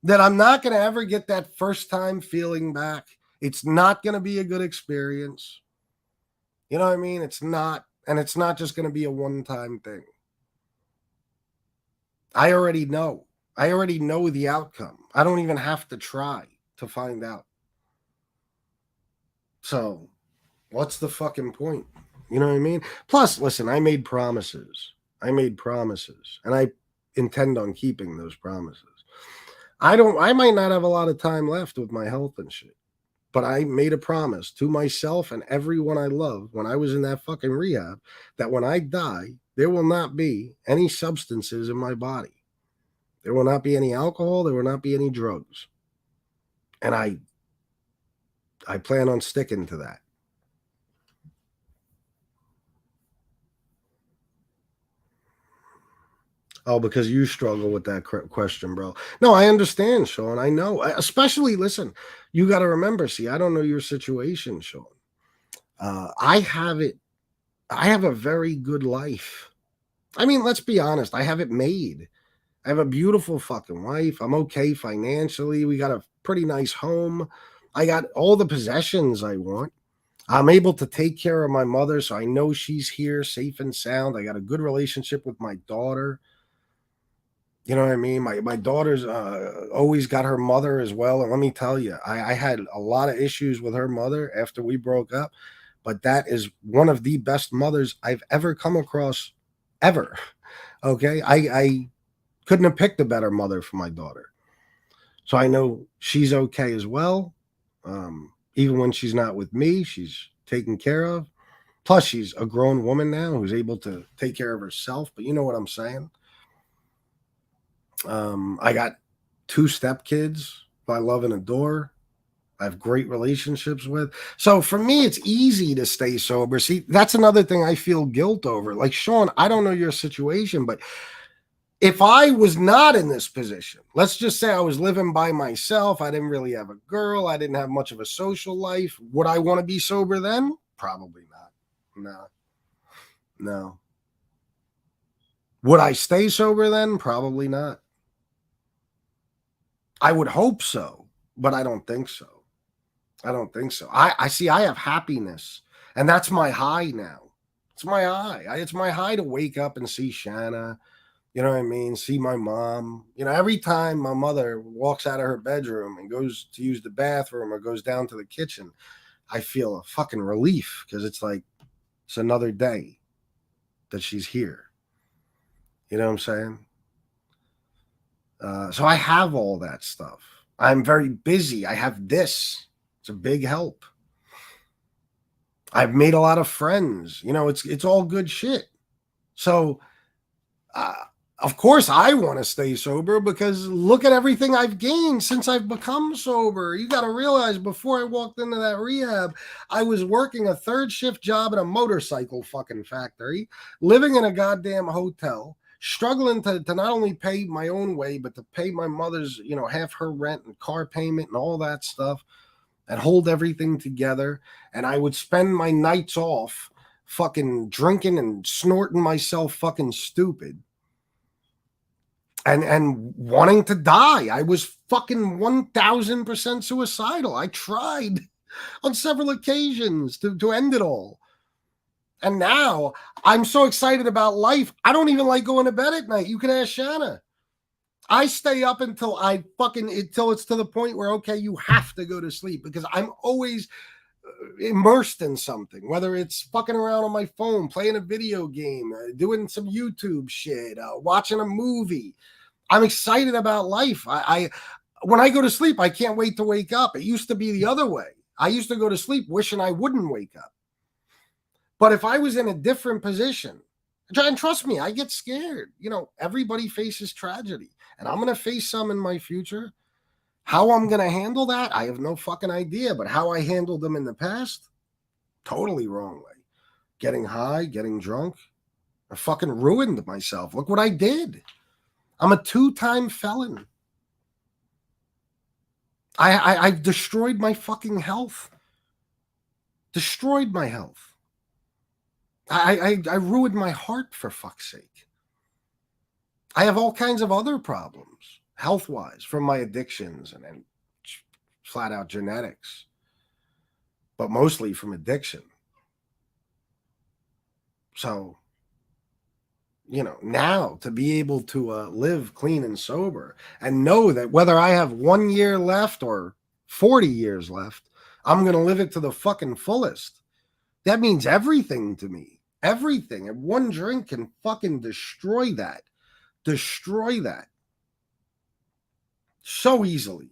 that I'm not going to ever get that first time feeling back. It's not going to be a good experience. You know what I mean? It's not. And it's not just going to be a one-time thing. I already know. I already know the outcome. I don't even have to try to find out. So what's the fucking point? You know what I mean? Plus, listen, I made promises. And I intend on keeping those promises. I might not have a lot of time left with my health and shit, but I made a promise to myself and everyone I love when I was in that fucking rehab that when I die, there will not be any substances in my body. There will not be any alcohol. There will not be any drugs. And I plan on sticking to that. Oh, because you struggle with that question, bro. No, I understand, Sean. I know. Especially, listen, you got to remember, see, I don't know your situation, Sean. I have a very good life. I mean, let's be honest. I have it made. I have a beautiful fucking wife. I'm okay financially. We got a pretty nice home. I got all the possessions I want. I'm able to take care of my mother, so I know she's here safe and sound. I got a good relationship with my daughter. You know what I mean? My daughter's always got her mother as well. And let me tell you, I had a lot of issues with her mother after we broke up, but that is one of the best mothers I've ever come across, ever. Okay? I couldn't have picked a better mother for my daughter. So I know she's okay as well. Even when she's not with me, she's taken care of. Plus, she's a grown woman now who's able to take care of herself. But you know what I'm saying? I got 2 stepkids who I love and adore. I have great relationships with. So for me, it's easy to stay sober. See, that's another thing I feel guilt over. Like, Sean, I don't know your situation, but if I was not in this position, let's just say I was living by myself, I didn't really have a girl, I didn't have much of a social life, would I want to be sober then? Probably not. No. Would I stay sober then? Probably not. I would hope so, but I don't think so. I see, I have happiness, and that's my high now. It's my high. It's my high to wake up and see Shanna. You know what I mean? See my mom. You know, every time my mother walks out of her bedroom and goes to use the bathroom or goes down to the kitchen, I feel a fucking relief because it's like it's another day that she's here. You know what I'm saying? So I have all that stuff. I'm very busy. I have this. It's a big help. I've made a lot of friends. You know, it's all good shit. So, of course, I want to stay sober because look at everything I've gained since I've become sober. You got to realize before I walked into that rehab, I was working a 3rd shift job at a motorcycle fucking factory, living in a goddamn hotel, struggling to not only pay my own way, but to pay my mother's, half her rent and car payment and all that stuff and hold everything together. And I would spend my nights off fucking drinking and snorting myself fucking stupid and wanting to die. I was fucking 1000% suicidal. I tried on several occasions to end it all. And now I'm so excited about life. I don't even like going to bed at night. You can ask Shanna. I stay up until it's to the point where, okay, you have to go to sleep because I'm always immersed in something, whether it's fucking around on my phone, playing a video game, doing some YouTube shit, watching a movie. I'm excited about life. When I go to sleep, I can't wait to wake up. It used to be the other way. I used to go to sleep wishing I wouldn't wake up. But if I was in a different position, and trust me, I get scared. Everybody faces tragedy, and I'm going to face some in my future. How I'm going to handle that, I have no fucking idea. But how I handled them in the past, totally wrong way. Getting high, getting drunk. I fucking ruined myself. Look what I did. I'm a 2-time felon. I've destroyed my fucking health. Destroyed my health. I ruined my heart, for fuck's sake. I have all kinds of other problems, health-wise, from my addictions and flat out genetics, but mostly from addiction. So, now to be able to live clean and sober and know that whether I have 1 year left or 40 years left, I'm going to live it to the fucking fullest. That means everything to me. Everything. And one drink can fucking destroy that. Destroy that. So easily.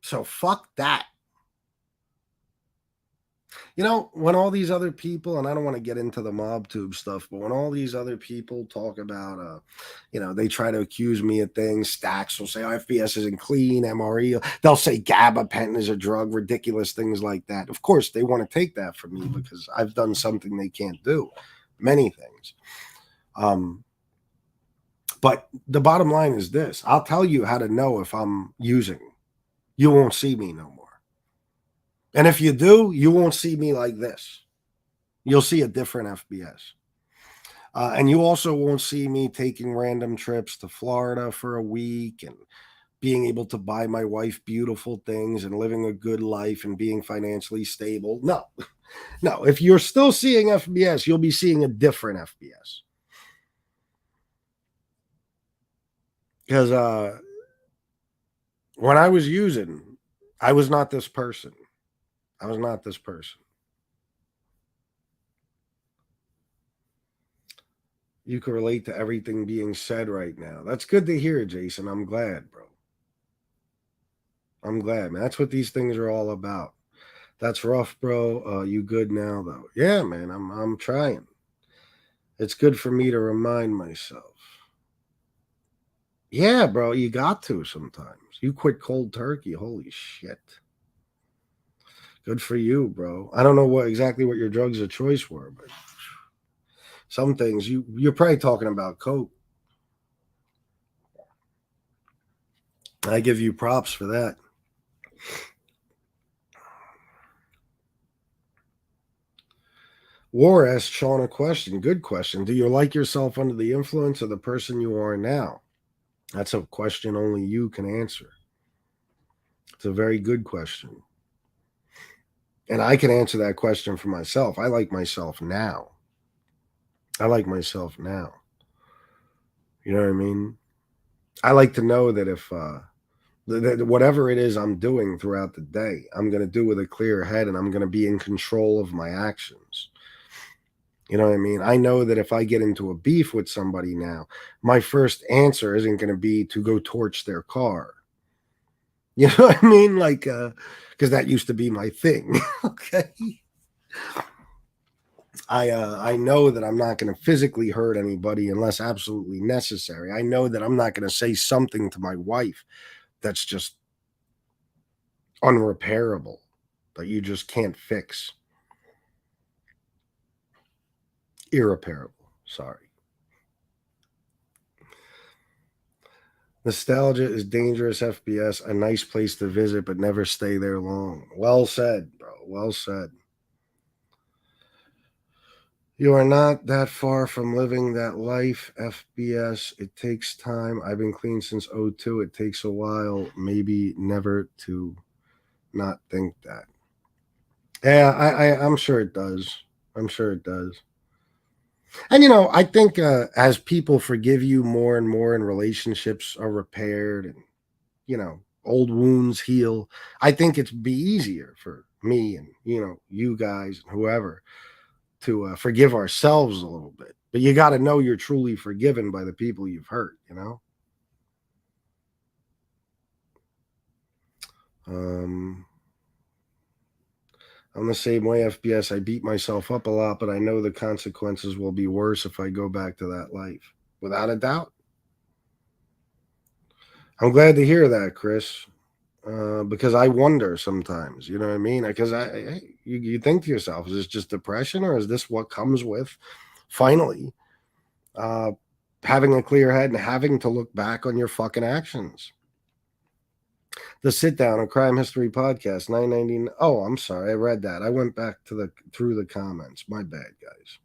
So fuck that. When all these other people, and I don't want to get into the mob tube stuff, but when all these other people talk about, they try to accuse me of things, Stacks will say, oh, FBS isn't clean, MRE, they'll say gabapentin is a drug, ridiculous things like that. Of course, they want to take that from me because I've done something they can't do, many things. But the bottom line is this. I'll tell you how to know if I'm using. You won't see me no more. And if you do, you won't see me like this. You'll see a different FBS. And you also won't see me taking random trips to Florida for a week and being able to buy my wife beautiful things and living a good life and being financially stable. No, no. If you're still seeing FBS, you'll be seeing a different FBS. Because when I was using, I was not this person. I was not this person. You can relate to everything being said right now. That's good to hear, Jason. I'm glad, bro. I'm glad, man. That's what these things are all about. That's rough, bro. You good now, though? Yeah, man. I'm trying. It's good for me to remind myself. Yeah, bro. You got to sometimes. You quit cold turkey. Holy shit. Good for you, bro. I don't know exactly what your drugs of choice were, but some things you're probably talking about coke. I give you props for that. War asked Sean a question. Good question. Do you like yourself under the influence of the person you are now? That's a question only you can answer. It's a very good question. And I can answer that question for myself. I like myself now. I like myself now. You know what I mean? I like to know that if that whatever it is I'm doing throughout the day, I'm going to do with a clear head and I'm going to be in control of my actions. You know what I mean? I know that if I get into a beef with somebody now, my first answer isn't going to be to go torch their car. You know what I mean? Like, because that used to be my thing. Okay. I know that I'm not going to physically hurt anybody unless absolutely necessary. I know that I'm not going to say something to my wife that's just unrepairable, that you just can't fix. Irreparable. Sorry. Nostalgia is dangerous, FBS, a nice place to visit, but never stay there long. Well said, bro. Well said. You are not that far from living that life, FBS. It takes time. I've been clean since '02. It takes a while, maybe never to not think that. Yeah, I'm sure it does. I'm sure it does. And I think as people forgive you more and more, and relationships are repaired, and old wounds heal, I think it's be easier for me and you guys and whoever to forgive ourselves a little bit. But you got to know you're truly forgiven by the people you've hurt. Um, I'm the same way, FBS. I beat myself up a lot, but I know the consequences will be worse if I go back to that life, without a doubt. I'm glad to hear that, Chris. Because I wonder sometimes, you know what I mean? Because you think to yourself, is this just depression, or is this what comes with finally uh, having a clear head and having to look back on your fucking actions? The Sit Down, a Crime History Podcast, 9.99. Oh, I'm sorry, I read that. I went back to the through the comments. My bad, guys.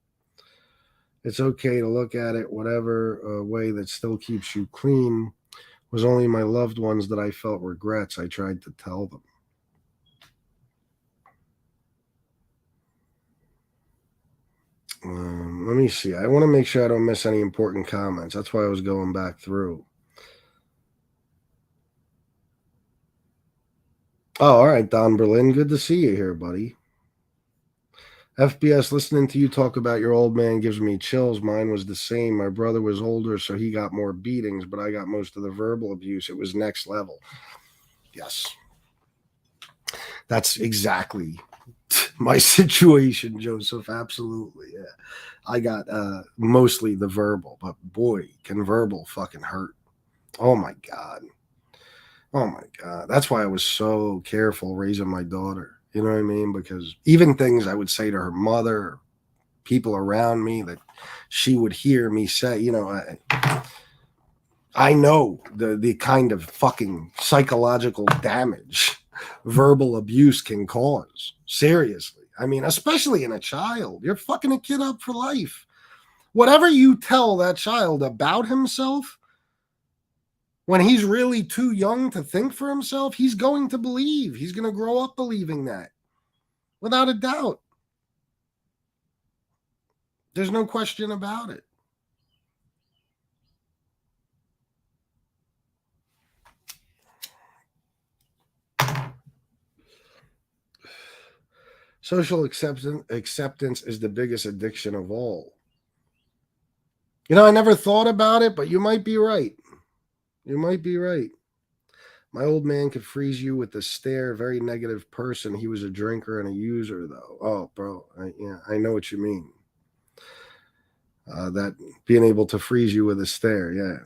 It's okay to look at it whatever way that still keeps you clean. It was only my loved ones that I felt regrets. I tried to tell them. Let me see. I want to make sure I don't miss any important comments. That's why I was going back through. Oh, all right, Don Berlin. Good to see you here, buddy. FBS, listening to you talk about your old man gives me chills. Mine was the same. My brother was older, so he got more beatings, but I got most of the verbal abuse. It was next level. Yes. That's exactly my situation, Joseph. Absolutely. Yeah. I got mostly the verbal, but boy, can verbal fucking hurt. Oh my God. Oh my God. That's why I was so careful raising my daughter. You know what I mean? Because even things I would say to her mother, or people around me that she would hear me say, I know the kind of fucking psychological damage verbal abuse can cause. Seriously. I mean, especially in a child. You're fucking a kid up for life. Whatever you tell that child about himself, when he's really too young to think for himself, he's going to believe. He's going to grow up believing that. Without a doubt. There's no question about it. Social acceptance is the biggest addiction of all. I never thought about it, but you might be right. You might be right. My old man could freeze you with a stare. Very negative person. He was a drinker and a user, though. Oh, bro, I know what you mean. That being able to freeze you with a stare, yeah.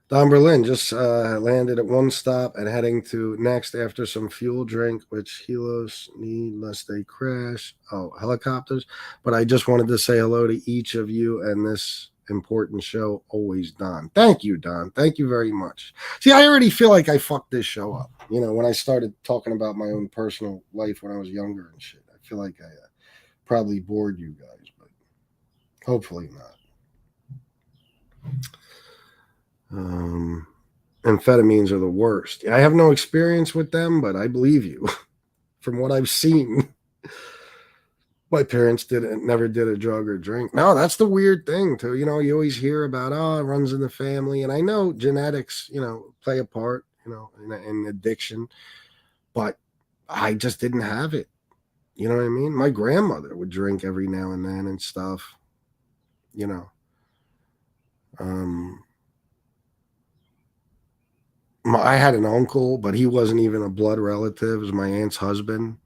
Don Berlin just landed at one stop and heading to next after some fuel drink, which helos need lest they crash. Oh, helicopters. But I just wanted to say hello to each of you and this important show. Always, Don. Thank you, Don. Thank you very much. See, I already feel like I fucked this show up. When I started talking about my own personal life when I was younger and shit, I feel like I probably bored you guys, but hopefully not. Amphetamines are the worst. I have no experience with them, but I believe you. From what I've seen, my parents never did a drug or drink. No, that's the weird thing too. You always hear about, it runs in the family, and I know genetics, play a part, in addiction, but I just didn't have it. You know what I mean? My grandmother would drink every now and then and stuff. You know, um, I had an uncle, but he wasn't even a blood relative. It was my aunt's husband.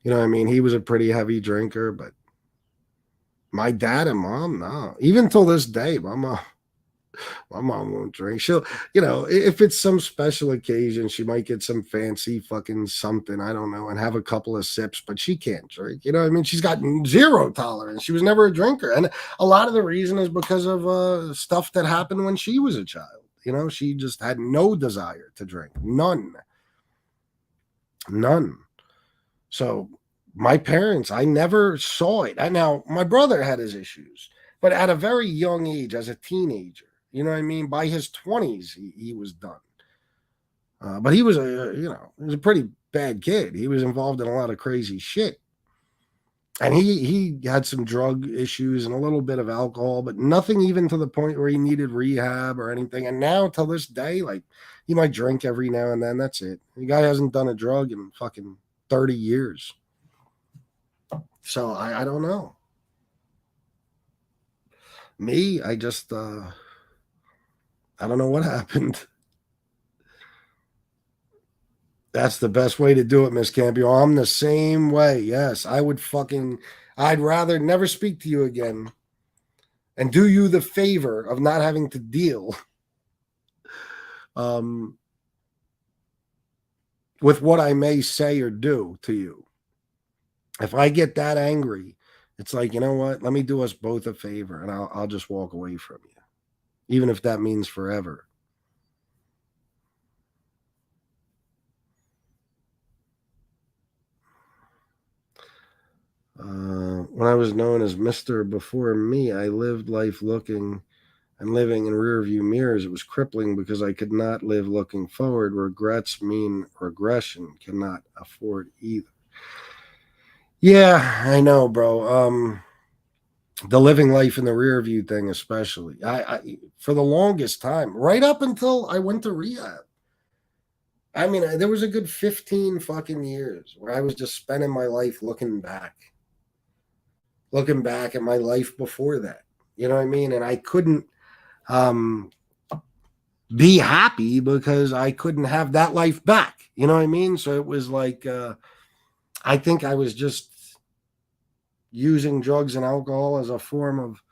You know what I mean? He was a pretty heavy drinker, but my dad and mom, no. Even till this day, my mom won't drink. She'll, if it's some special occasion, she might get some fancy fucking something, I don't know, and have a couple of sips, but she can't drink. You know what I mean? She's got zero tolerance. She was never a drinker. And a lot of the reason is because of stuff that happened when she was a child. She just had no desire to drink. None. So my parents, I never saw it. Now, my brother had his issues, but at a very young age, as a teenager, you know what I mean? By his 20s, he was done. But he was he was a pretty bad kid. He was involved in a lot of crazy shit. And he had some drug issues and a little bit of alcohol, but nothing even to the point where he needed rehab or anything. And now, till this day, like, he might drink every now and then. That's it. The guy hasn't done a drug in fucking 30 years. So I don't know. Me, I just I don't know what happened. That's the best way to do it, Miss Campio. I'm the same way. Yes, I'd rather never speak to you again and do you the favor of not having to deal with what I may say or do to you. If I get that angry, it's like, you know what? Let me do us both a favor and I'll just walk away from you, even if that means forever. When I was known as Mr. Before Me, I lived life looking and living in rearview mirrors. It was crippling because I could not live looking forward. Regrets mean regression. Cannot afford either. Yeah, I know, bro. The living life in the rear view thing, especially. I for the longest time, right up until I went to rehab. I mean, there was a good 15 fucking years where I was just spending my life looking back at my life before that. You know what I mean? And I couldn't um be happy because I couldn't have that life back. You know what I mean? So it was like I think I was just using drugs and alcohol as a form of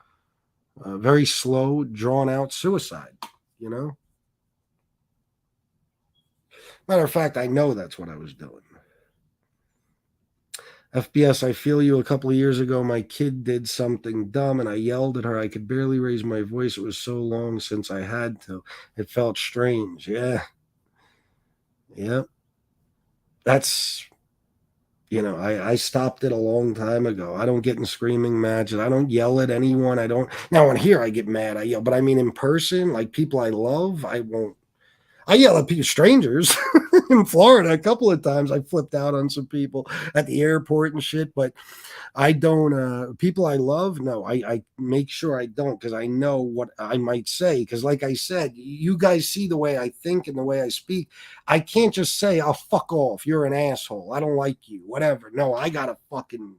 very slow, drawn out suicide, you know? Matter of fact, I know that's what I was doing. FBS, I feel you. A couple of years ago, my kid did something dumb and I yelled at her. I could barely raise my voice. It was so long since I had to. It felt strange. Yeah. Yeah. That's, I stopped it a long time ago. I don't get in screaming matches. I don't yell at anyone. I don't. Now, on here, I get mad. I yell. But I mean, in person, like people I love, I won't. I yell at people, strangers in Florida a couple of times. I flipped out on some people at the airport and shit, but I don't people I love, no, I make sure I don't because I know what I might say. Because like I said, you guys see the way I think and the way I speak. I can't just say, "Oh, fuck off, you're an asshole. I don't like you." Whatever. No, I gotta fucking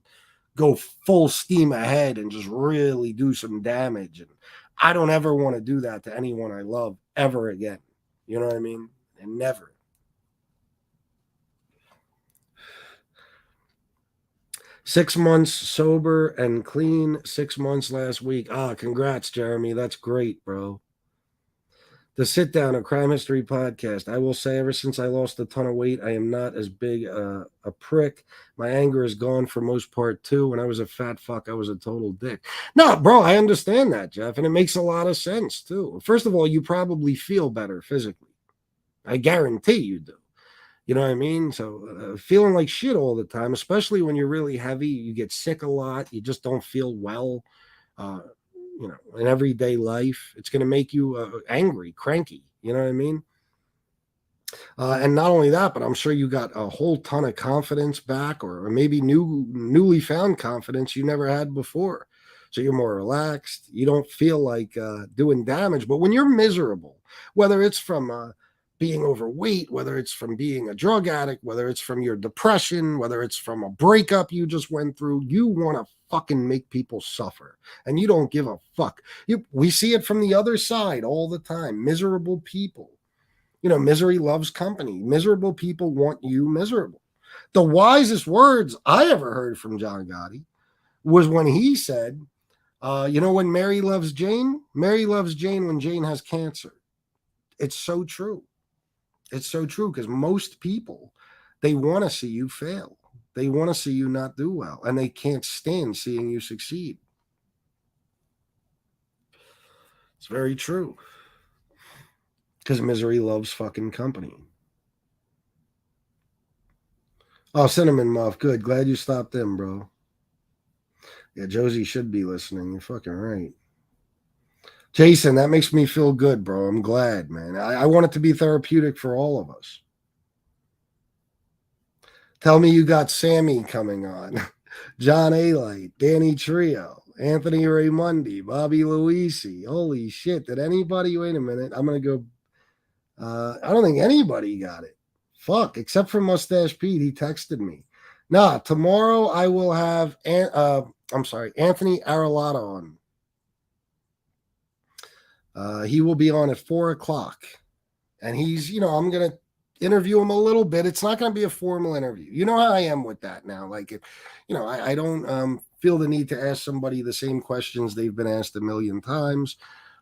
go full steam ahead and just really do some damage. And I don't ever want to do that to anyone I love ever again. You know what I mean? And never. 6 months sober and clean, 6 months last week. Ah, congrats, Jeremy. That's great, bro. The Sit Down, a Crime History podcast. I will say, ever since I lost a ton of weight, I am not as big a prick. My anger is gone for most part, too. When I was a fat fuck, I was a total dick. No, bro, I understand that, Jeff, and it makes a lot of sense, too. First of all, you probably feel better physically. I guarantee you do. You know what I mean? So feeling like shit all the time, especially when you're really heavy, you get sick a lot. You just don't feel well. Uh, in everyday life, it's going to make you angry, cranky. You know what I mean? And not only that, but I'm sure you got a whole ton of confidence back, or maybe newly found confidence you never had before. So you're more relaxed. You don't feel like doing damage. But when you're miserable, whether it's from being overweight, whether it's from being a drug addict, whether it's from your depression, whether it's from a breakup you just went through, you want to fucking make people suffer, and you don't give a fuck. We see it from the other side all the time. Miserable people. Misery loves company. Miserable people want you miserable. The wisest words I ever heard from John Gotti was when he said, when Mary loves Jane? Mary loves Jane when Jane has cancer. It's so true. It's so true because most people, they want to see you fail. They want to see you not do well, and they can't stand seeing you succeed. It's very true. Because misery loves fucking company. Oh, Cinnamon Muff. Good. Glad you stopped in, bro. Yeah, Josie should be listening. You're fucking right. Jason, that makes me feel good, bro. I'm glad, man. I want it to be therapeutic for all of us. Tell me you got Sammy coming on. John Alight, Danny Trio, Anthony Raymundi, Bobby Luisi. Holy shit. Did anybody? Wait a minute. I'm going to go. I don't think anybody got it. Fuck, except for Mustache Pete. He texted me. Nah, tomorrow I will have, Anthony Aralata on. He will be on at 4:00. And he's, I'm going to interview him a little bit. It's not going to be a formal interview. You know how I am with that now. Like, I don't feel the need to ask somebody the same questions they've been asked a million times.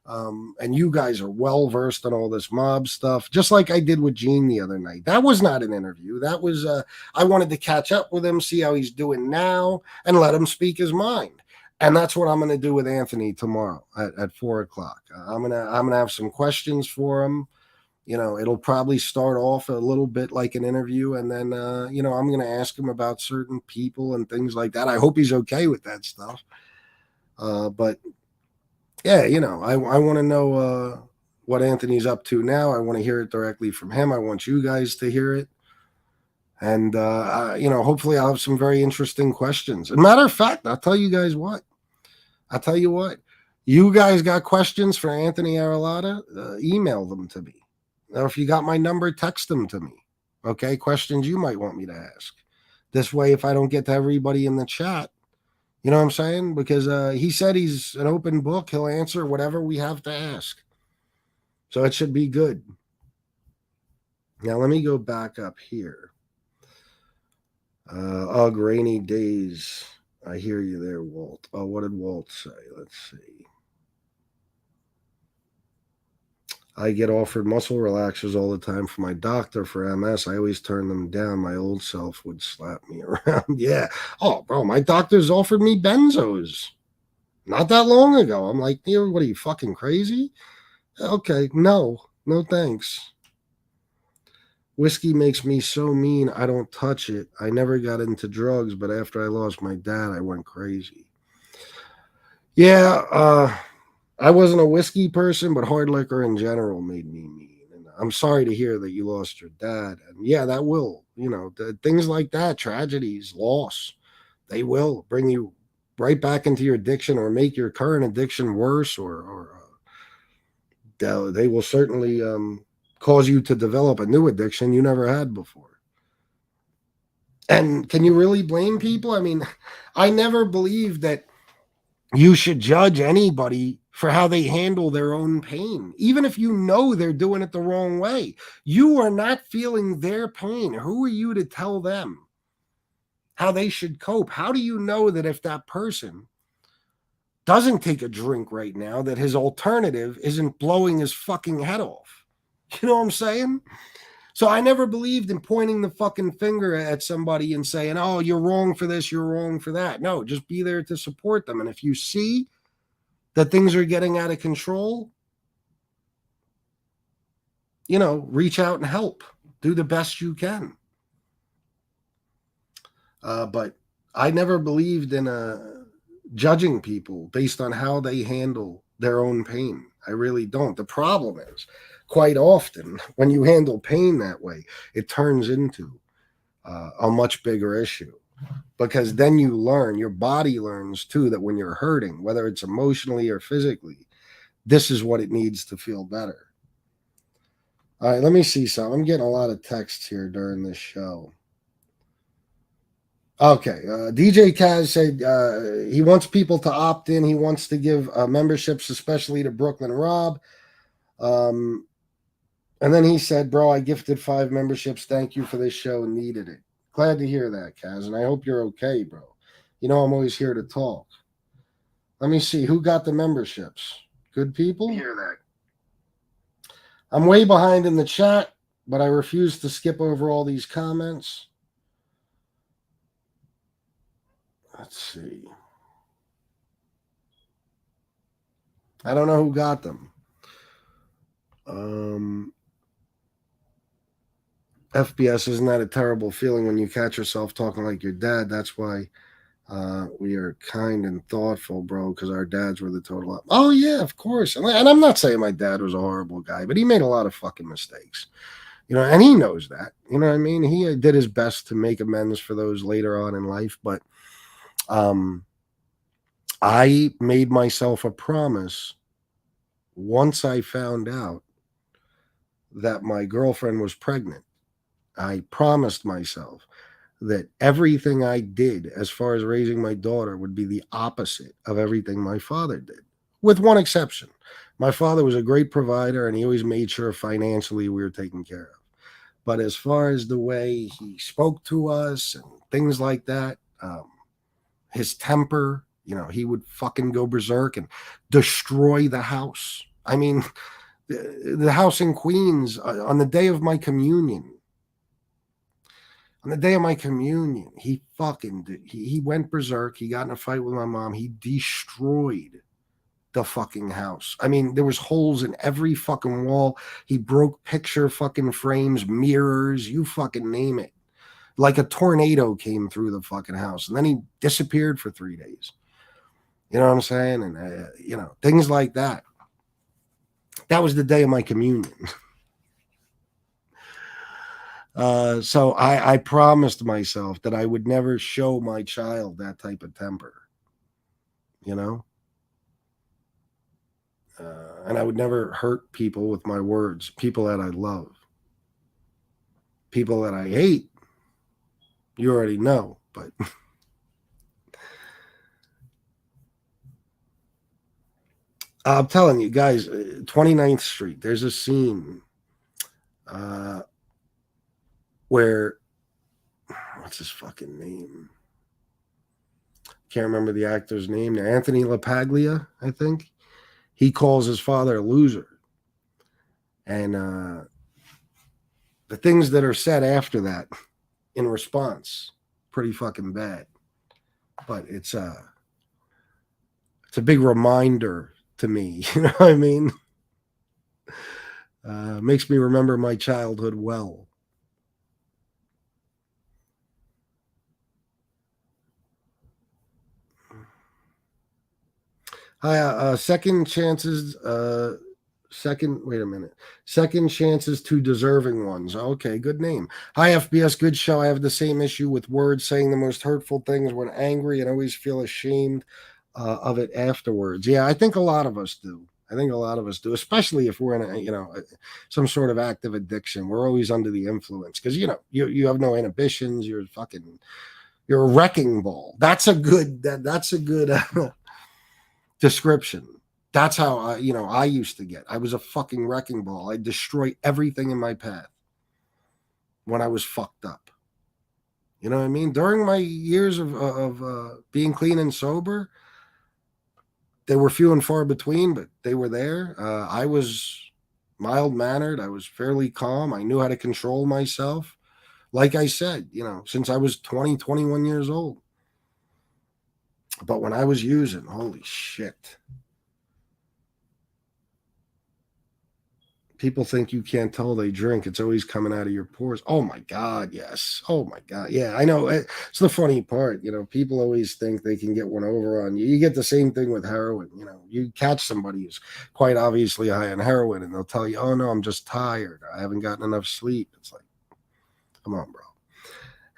And you guys are well versed on all this mob stuff, just like I did with Gene the other night. That was not an interview. That was I wanted to catch up with him, see how he's doing now, and let him speak his mind. And that's what I'm going to do with Anthony tomorrow at 4 o'clock. I'm gonna have some questions for him. It'll probably start off a little bit like an interview, and then I'm going to ask him about certain people and things like that. I hope he's okay with that stuff. But yeah, I want to know what Anthony's up to now. I want to hear it directly from him. I want you guys to hear it. And, hopefully I'll have some very interesting questions. As a matter of fact, I'll tell you guys what. You guys got questions for Anthony Aralata? Email them to me. Or if you got my number, text them to me. Okay, questions you might want me to ask. This way, if I don't get to everybody in the chat, you know what I'm saying? Because he said he's an open book. He'll answer whatever we have to ask. So it should be good. Now, let me go back up here. Rainy days. I hear you there, Walt. Oh, what did Walt say? Let's see. I get offered muscle relaxers all the time from my doctor for MS. I always turn them down. My old self would slap me around. Yeah. Oh, bro, my doctor's offered me benzos not that long ago. I'm like, what are you, fucking crazy? Okay, no thanks. Whiskey makes me so mean, I don't touch it. I never got into drugs, but after I lost my dad, I went crazy. Yeah, I wasn't a whiskey person, but hard liquor in general made me mean. And I'm sorry to hear that you lost your dad. And yeah, that will, things like that, tragedies, loss, they will bring you right back into your addiction or make your current addiction worse, or they will certainly cause you to develop a new addiction you never had before. And can you really blame people? I mean, I never believed that you should judge anybody for how they handle their own pain, even if you know they're doing it the wrong way. You are not feeling their pain. Who are you to tell them how they should cope? How do you know that if that person doesn't take a drink right now, that his alternative isn't blowing his fucking head off? You know what I'm saying? So I never believed in pointing the fucking finger at somebody and saying, oh, you're wrong for this, you're wrong for that. No, just be there to support them. And if you see that things are getting out of control, reach out and help. Do the best you can. But I never believed in judging people based on how they handle their own pain. I really don't. The problem is, quite often, when you handle pain that way, it turns into a much bigger issue. Because then you learn, your body learns too, that when you're hurting, whether it's emotionally or physically, this is what it needs to feel better. All right, let me see some. I'm getting a lot of texts here during this show. Okay, DJ Kaz said he wants people to opt in. He wants to give memberships, especially to Brooklyn Rob. And then he said, bro, I gifted 5 memberships. Thank you for this show. Needed it. Glad to hear that, Kaz. And I hope you're okay, bro. I'm always here to talk. Let me see. Who got the memberships? Good people? Hear that. I'm way behind in the chat, but I refuse to skip over all these comments. Let's see. I don't know who got them. FBS, isn't that a terrible feeling when you catch yourself talking like your dad? That's why we are kind and thoughtful, bro, because our dads were the total up. Oh, yeah, of course. And I'm not saying my dad was a horrible guy, but he made a lot of fucking mistakes. And he knows that. You know what I mean? He did his best to make amends for those later on in life, but I made myself a promise once I found out that my girlfriend was pregnant. I promised myself that everything I did as far as raising my daughter would be the opposite of everything my father did, with one exception. My father was a great provider, and he always made sure financially we were taken care of. But as far as the way he spoke to us and things like that, his temper, he would fucking go berserk and destroy the house. I mean, the house in Queens on the day of my communion. On the day of my communion, he fucking he went berserk. He got in a fight with my mom. He destroyed the fucking house. I mean, there was holes in every fucking wall. He broke picture fucking frames, mirrors, you fucking name it. Like a tornado came through the fucking house, and then he disappeared for 3 days. You know what I'm saying? And things like that. That was the day of my communion. So I promised myself that I would never show my child that type of temper. You know? And I would never hurt people with my words, people that I love. People that I hate, you already know, but I'm telling you guys, 29th Street, there's a scene where, what's his fucking name? Can't remember the actor's name. Anthony LaPaglia, I think. He calls his father a loser. And the things that are said after that in response, pretty fucking bad. But it's a big reminder to me. You know what I mean? Makes me remember my childhood well. Hi, second chances. Wait a minute. Second chances to deserving ones. Okay, good name. Hi, FBS. Good show. I have the same issue with words, saying the most hurtful things when angry, and always feel ashamed of it afterwards. Yeah, I think a lot of us do. I think a lot of us do, especially if we're in some sort of active addiction. We're always under the influence because you have no inhibitions. You're a wrecking ball. That's a good description. That's how I used to get. I was a fucking wrecking ball. I destroy everything in my path when I was fucked up. You know what I mean? During my years of being clean and sober, they were few and far between, but they were there. I was mild mannered. I was fairly calm. I knew how to control myself. Like I said, since I was 20, 21 years old. But when I was using, holy shit. People think you can't tell they drink. It's always coming out of your pores. Oh my God, yes. Oh my God. Yeah, I know. It's the funny part. People always think they can get one over on you. You get the same thing with heroin. You catch somebody who's quite obviously high on heroin and they'll tell you, oh no, I'm just tired. I haven't gotten enough sleep. It's like, come on, bro.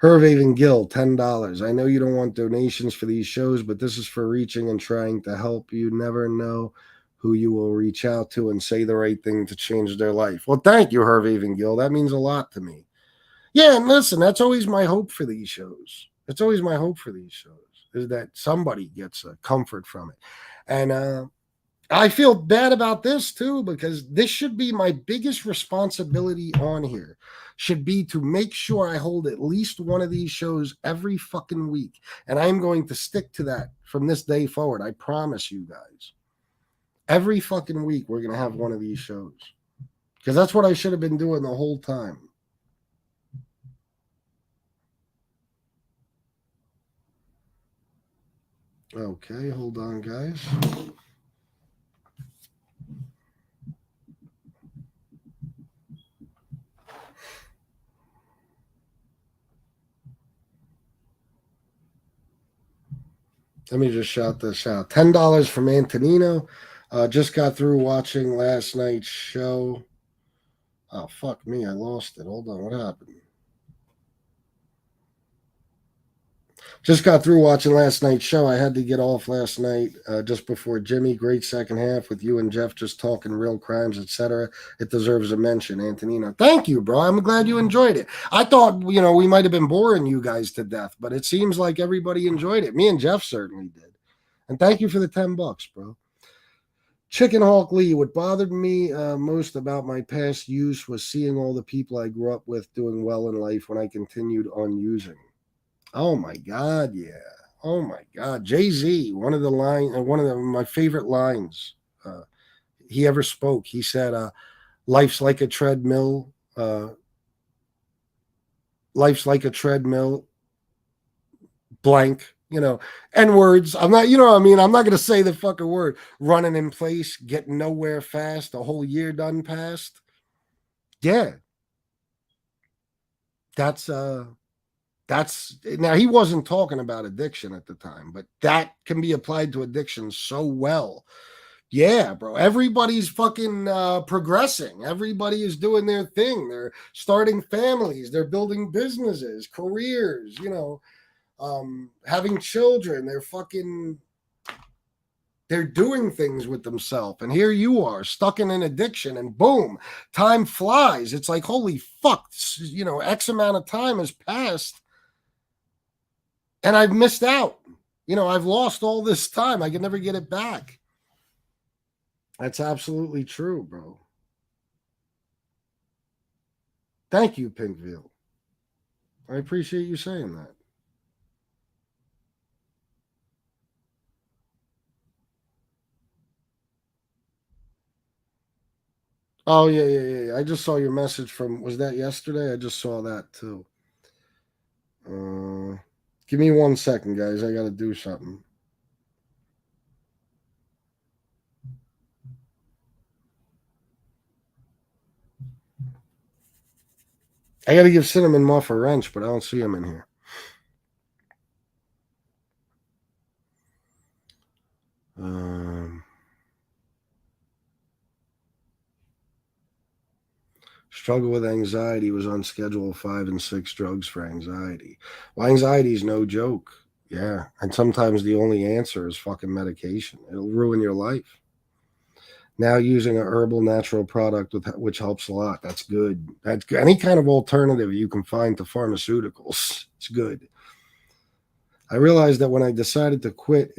Reliving Gill, $10. I know you don't want donations for these shows, but this is for reaching and trying to help. You never know who you will reach out to and say the right thing to change their life. Well, thank you, Reliving Gill. That means a lot to me. Yeah, and listen, that's always my hope for these shows. That's always my hope for these shows, is that somebody gets a comfort from it. And I feel bad about this too, because this should be my biggest responsibility on here, should be to make sure I hold at least one of these shows every fucking week. And I'm going to stick to that from this day forward. I promise you guys. Every fucking week, we're going to have one of these shows. Because that's what I should have been doing the whole time. Okay, hold on, guys. Let me just shout this out. $10 from Antonino. Just got through watching last night's show. Oh, fuck me. I lost it. Hold on. What happened? Just got through watching last night's show. I had to get off last night just before Jimmy. Great second half with you and Jeff just talking real crimes, etc. It deserves a mention, Antonino. Thank you, bro. I'm glad you enjoyed it. I thought, we might have been boring you guys to death, but it seems like everybody enjoyed it. Me and Jeff certainly did. And thank you for the $10, bro. Chicken Hawk Lee, what bothered me most about my past use was seeing all the people I grew up with doing well in life when I continued on using. Oh my God, yeah. Oh my God, Jay-Z, one of my favorite lines. he ever spoke. He said, life's like a treadmill. Life's like a treadmill, blank, N words. I'm not, what I mean? I'm not going to say the fucking word. Running in place, getting nowhere fast, a whole year done past. Yeah. That's now he wasn't talking about addiction at the time, but that can be applied to addiction so well. Yeah, bro. Everybody's fucking progressing. Everybody is doing their thing. They're starting families. They're building businesses, careers, having children. They're doing things with themselves. And here you are stuck in an addiction, and boom, time flies. It's like, holy fuck, X amount of time has passed and I've missed out. I've lost all this time. I can never get it back. That's absolutely true, bro. Thank you, Pinkville. I appreciate you saying that. Oh, yeah. I just saw your message was that yesterday? I just saw that too. Give me 1 second, guys. I got to do something. I got to give Cinnamon Muff a wrench, but I don't see him in here. Struggle with anxiety, was on schedule 5 and 6 drugs for anxiety. Well, anxiety is no joke. Yeah. And sometimes the only answer is fucking medication. It'll ruin your life. Now using a herbal natural product which helps a lot. That's good. That's good. Any kind of alternative you can find to pharmaceuticals, it's good. I realized that when I decided to quit,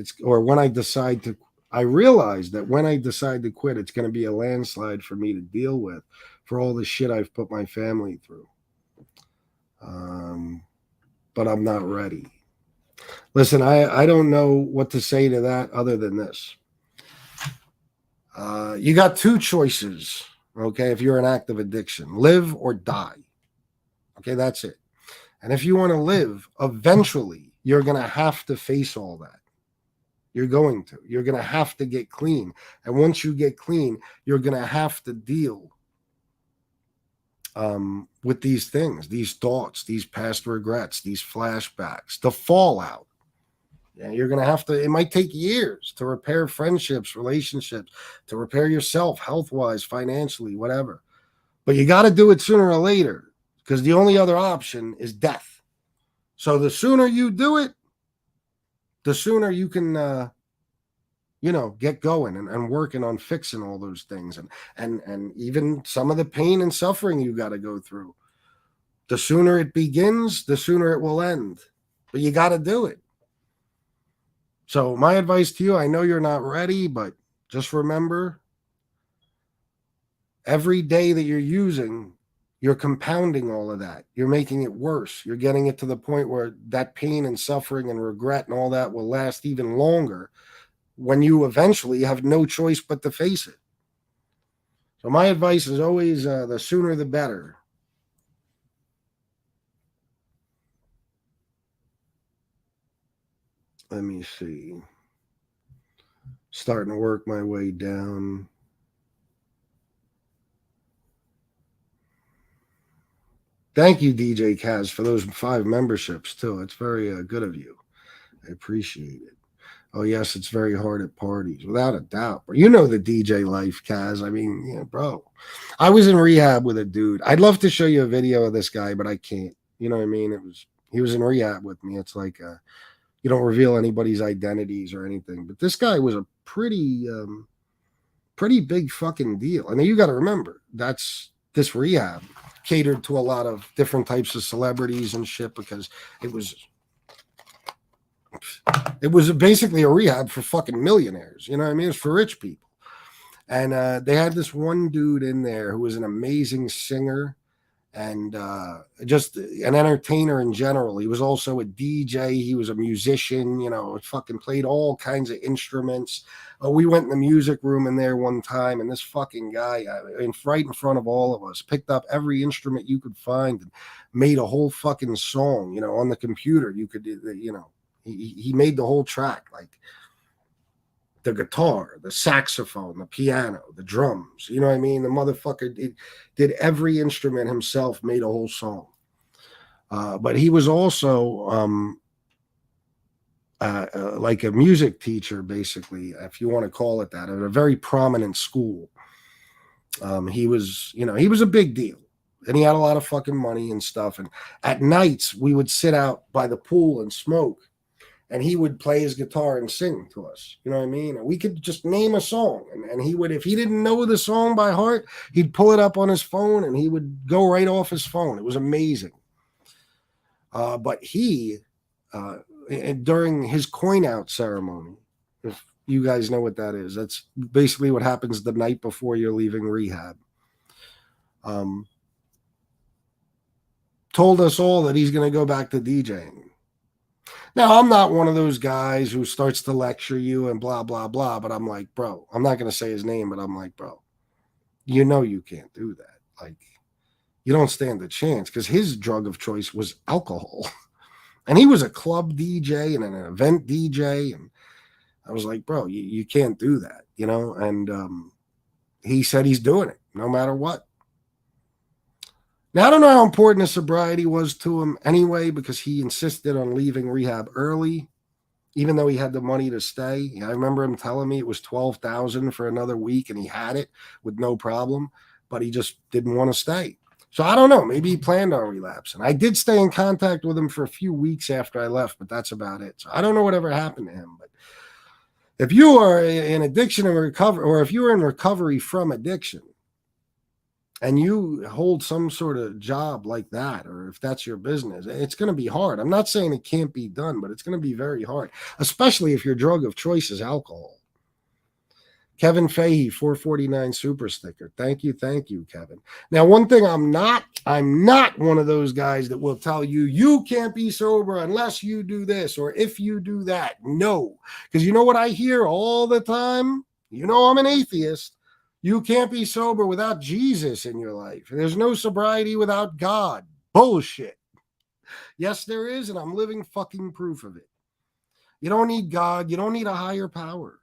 I realized that when I decide to quit, it's going to be a landslide for me to deal with for all the shit I've put my family through. But I'm not ready. Listen, I don't know what to say to that other than this. You got 2 choices, okay, if you're in active addiction: live or die. Okay, that's it. And if you want to live, eventually you're going to have to face all that. You're going to have to get clean. And once you get clean, you're going to have to deal with these things, these thoughts, these past regrets, these flashbacks, the fallout. And you're going to have to, it might take years to repair friendships, relationships, to repair yourself, health-wise, financially, whatever. But you got to do it sooner or later, because the only other option is death. So the sooner you do it, the sooner you can, get going and working on fixing all those things. And even some of the pain and suffering you got to go through. The sooner it begins, the sooner it will end. But you got to do it. So my advice to you, I know you're not ready, but just remember, every day that you're using, you're compounding all of that. You're making it worse. You're getting it to the point where that pain and suffering and regret and all that will last even longer when you eventually have no choice but to face it. So my advice is always the sooner the better. Let me see. Starting to work my way down. Thank you, DJ Kaz, for those 5 memberships, too. It's very good of you. I appreciate it. Oh, yes, it's very hard at parties, without a doubt. But you know the DJ life, Kaz. I mean, bro. I was in rehab with a dude. I'd love to show you a video of this guy, but I can't. You know what I mean? He was in rehab with me. It's like you don't reveal anybody's identities or anything. But this guy was a pretty big fucking deal. I mean, you got to remember, this rehab catered to a lot of different types of celebrities and shit, because it was basically a rehab for fucking millionaires. You know what I mean? It's for rich people. And they had this one dude in there who was an amazing singer and just an entertainer in general. He was also a DJ. He was a musician, fucking played all kinds of instruments. We went in the music room in there one time, and this fucking guy, right in front of all of us, picked up every instrument you could find and made a whole fucking song, on the computer. You could, he made the whole track, like the guitar, the saxophone, the piano, the drums. You know what I mean? The motherfucker did every instrument himself, made a whole song. But he was also like a music teacher, basically, if you want to call it that, at a very prominent school. He was a big deal. And he had a lot of fucking money and stuff. And at nights, we would sit out by the pool and smoke, and he would play his guitar and sing to us. You know what I mean? And we could just name a song. And he would, if he didn't know the song by heart, he'd pull it up on his phone and he would go right off his phone. It was amazing. But he, during his coin out ceremony, if you guys know what that is, that's basically what happens the night before you're leaving rehab. Told us all that he's going to go back to DJing. Now, I'm not one of those guys who starts to lecture you and blah, blah, blah, but I'm like, bro, I'm not going to say his name, but I'm like, bro, you can't do that. Like, you don't stand a chance, because his drug of choice was alcohol. And he was a club DJ and an event DJ. And I was like, bro, you can't do that, And he said he's doing it no matter what. Now, I don't know how important his sobriety was to him anyway, because he insisted on leaving rehab early, even though he had the money to stay. I remember him telling me it was $12,000 for another week, and he had it with no problem, but he just didn't want to stay. So I don't know. Maybe he planned on relapsing. I did stay in contact with him for a few weeks after I left, but that's about it. So I don't know whatever happened to him. But if you are in addiction and recovery, or if you are in recovery from addiction, and you hold some sort of job like that, or if that's your business, it's going to be hard. I'm not saying it can't be done, but it's going to be very hard, especially if your drug of choice is alcohol. Kevin Fahey, 449 super sticker. Thank you, Kevin. Now, one thing I'm not one of those guys that will tell you, you can't be sober unless you do this, or if you do that. No, because you know what I hear all the time? I'm an atheist. You can't be sober without Jesus in your life. There's no sobriety without God. Bullshit. Yes, there is, and I'm living fucking proof of it. You don't need God. You don't need a higher power.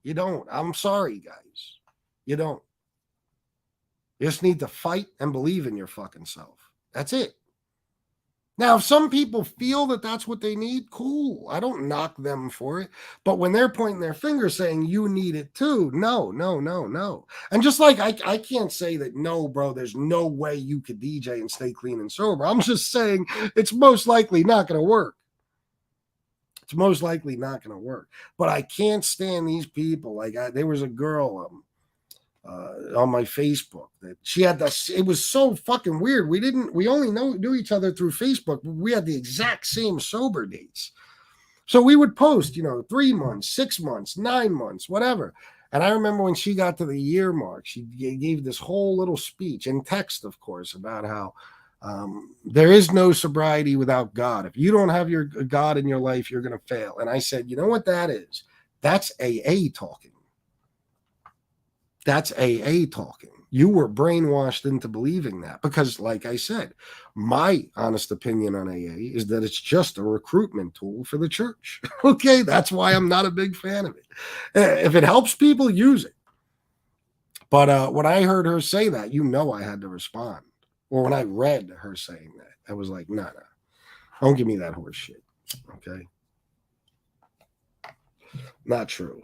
You don't. I'm sorry, guys. You don't. You just need to fight and believe in your fucking self. That's it. Now, if some people feel that that's what they need, cool. I don't knock them for it. But when they're pointing their finger saying you need it too, no. And just like I can't say that, no, bro, there's no way you could DJ and stay clean and sober. I'm just saying it's most likely not going to work. It's most likely not going to work. But I can't stand these people. Like, there was a girl on my Facebook that she had this. It was so fucking weird. We only knew each other through Facebook, but we had the exact same sober dates. So we would post, 3 months, 6 months, 9 months, whatever. And I remember when she got to the year mark, she gave this whole little speech in text, of course, about how there is no sobriety without God. If you don't have your God in your life, you're going to fail. And I said, you know what that is? That's AA talking. That's AA talking. You were brainwashed into believing that, because, like I said, my honest opinion on AA is that it's just a recruitment tool for the church. Okay, that's why I'm not a big fan of it. If it helps people, use it. But when I heard her say that, I had to respond. Or when I read her saying that, I was like, no, don't give me that horse shit. Okay, not true.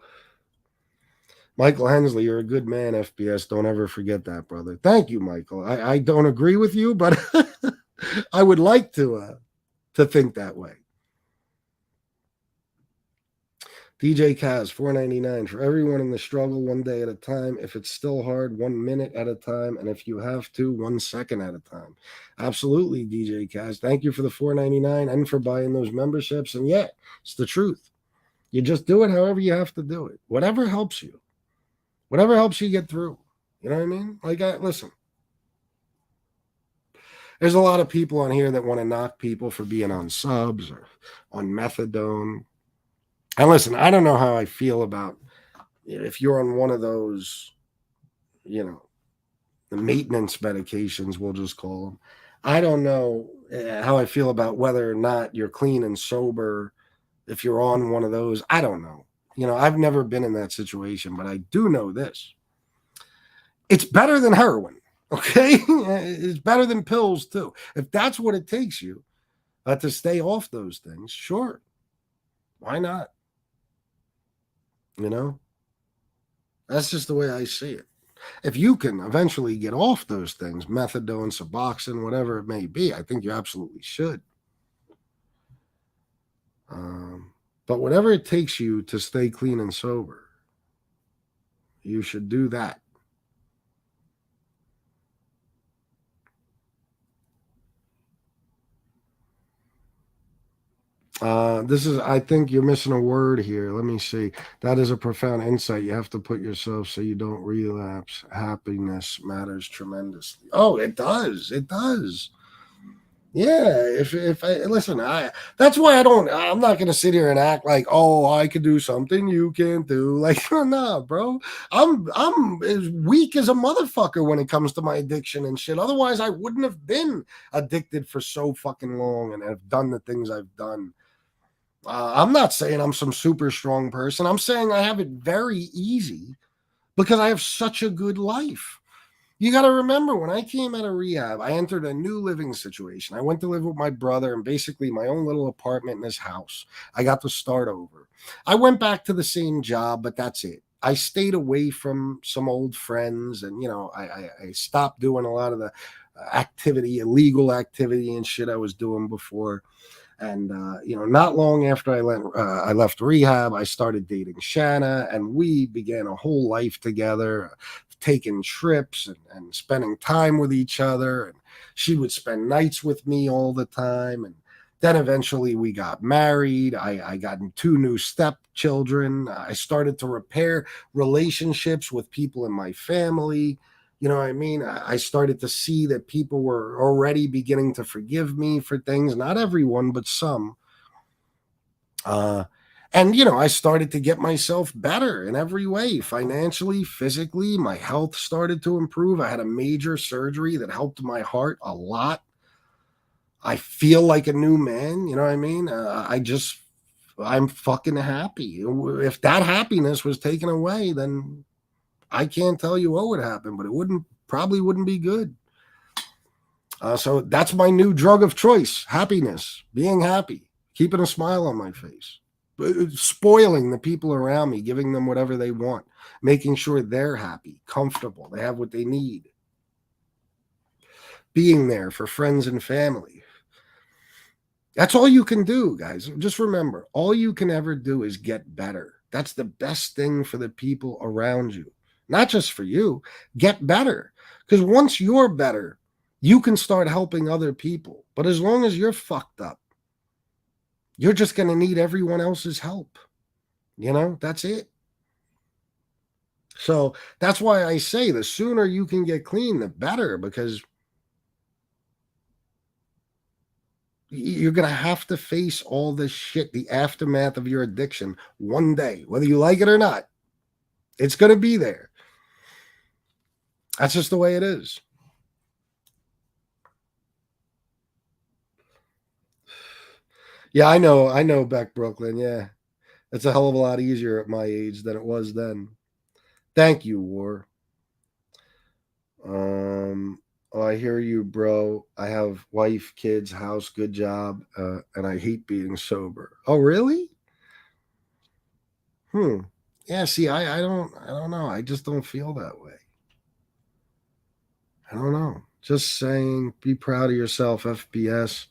Michael Hensley, you're a good man, FBS. Don't ever forget that, brother. Thank you, Michael. I don't agree with you, but I would like to think that way. DJ Kaz, $4.99 for everyone in the struggle, 1 day at a time. If it's still hard, 1 minute at a time. And if you have to, 1 second at a time. Absolutely, DJ Kaz. Thank you for the $4.99 and for buying those memberships. And yeah, it's the truth. You just do it however you have to do it. Whatever helps you. Whatever helps you get through. You know what I mean? Like, listen. There's a lot of people on here that want to knock people for being on subs or on methadone. And listen, I don't know how I feel about if you're on one of those, you know, the maintenance medications, we'll just call them. I don't know how I feel about whether or not you're clean and sober if you're on one of those. I don't know. I've never been in that situation, but I do know this. It's better than heroin. Okay. It's better than pills, too. If that's what it takes you to stay off those things, sure. Why not? You know, that's just the way I see it. If you can eventually get off those things, methadone, Suboxone, whatever it may be, I think you absolutely should. But whatever it takes you to stay clean and sober, you should do that. I think you're missing a word here. Let me see. That is a profound insight. You have to put yourself so you don't relapse. Happiness matters tremendously. Oh, it does. It does. Yeah, if I listen, that's why I'm not gonna sit here and act like, oh, I could do something you can't do. Like, nah, bro. I'm as weak as a motherfucker when it comes to my addiction and shit. Otherwise, I wouldn't have been addicted for so fucking long and have done the things I've done. I'm not saying I'm some super strong person. I'm saying I have it very easy because I have such a good life. You got to remember, when I came out of rehab, I entered a new living situation. I went to live with my brother in basically my own little apartment in his house. I got to start over. I went back to the same job, but that's it. I stayed away from some old friends, and I stopped doing a lot of the illegal activity and shit I was doing before. And not long after I left rehab, I started dating Shanna, and we began a whole life together, taking trips and spending time with each other. And she would spend nights with me all the time. And then eventually we got married. I got two new stepchildren. I started to repair relationships with people in my family. You know what I mean? I started to see that people were already beginning to forgive me for things. Not everyone, but some. Uh, and I started to get myself better in every way, financially, physically. My health started to improve. I had a major surgery that helped my heart a lot. I feel like a new man. You know what I mean? I'm fucking happy. If that happiness was taken away, then I can't tell you what would happen, but it probably wouldn't be good. So that's my new drug of choice: happiness, being happy, keeping a smile on my face, spoiling the people around me, giving them whatever they want, making sure they're happy, comfortable, they have what they need, being there for friends and family. That's all you can do, guys. Just remember, all you can ever do is get better. That's the best thing for the people around you, not just for you. Get better. Because once you're better, you can start helping other people. But as long as you're fucked up, you're just going to need everyone else's help. That's it. So that's why I say the sooner you can get clean, the better, because you're going to have to face all this shit, the aftermath of your addiction one day, whether you like it or not. It's going to be there. That's just the way it is. Yeah, I know, Beck, Brooklyn. Yeah, it's a hell of a lot easier at my age than it was then. Thank you, War. Oh, I hear you, bro. I have wife, kids, house, good job, and I hate being sober. Oh, really? Hmm. Yeah. See, I don't know. I just don't feel that way. I don't know. Just saying, be proud of yourself, FPS.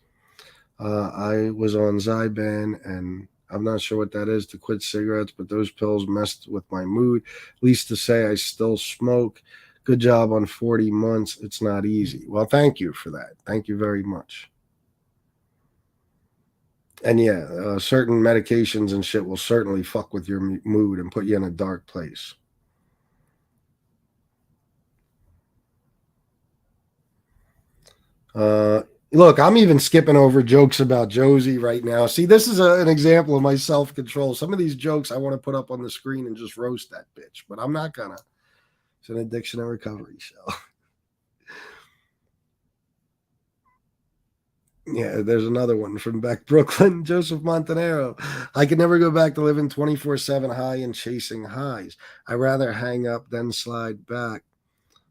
I was on Zyban, and I'm not sure what that is to quit cigarettes, but those pills messed with my mood. At least to say I still smoke. Good job on 40 months. It's not easy. Well, thank you for that. Thank you very much. And yeah, certain medications and shit will certainly fuck with your mood and put you in a dark place. Uh, Look, I'm even skipping over jokes about Josie right now. See, this is an example of my self control. Some of these jokes I want to put up on the screen and just roast that bitch, but I'm not gonna. It's an addiction and recovery show. Yeah, there's another one from Beck, Brooklyn, Joseph Montanero. I could never go back to living 24/7 high and chasing highs. I rather hang up than slide back.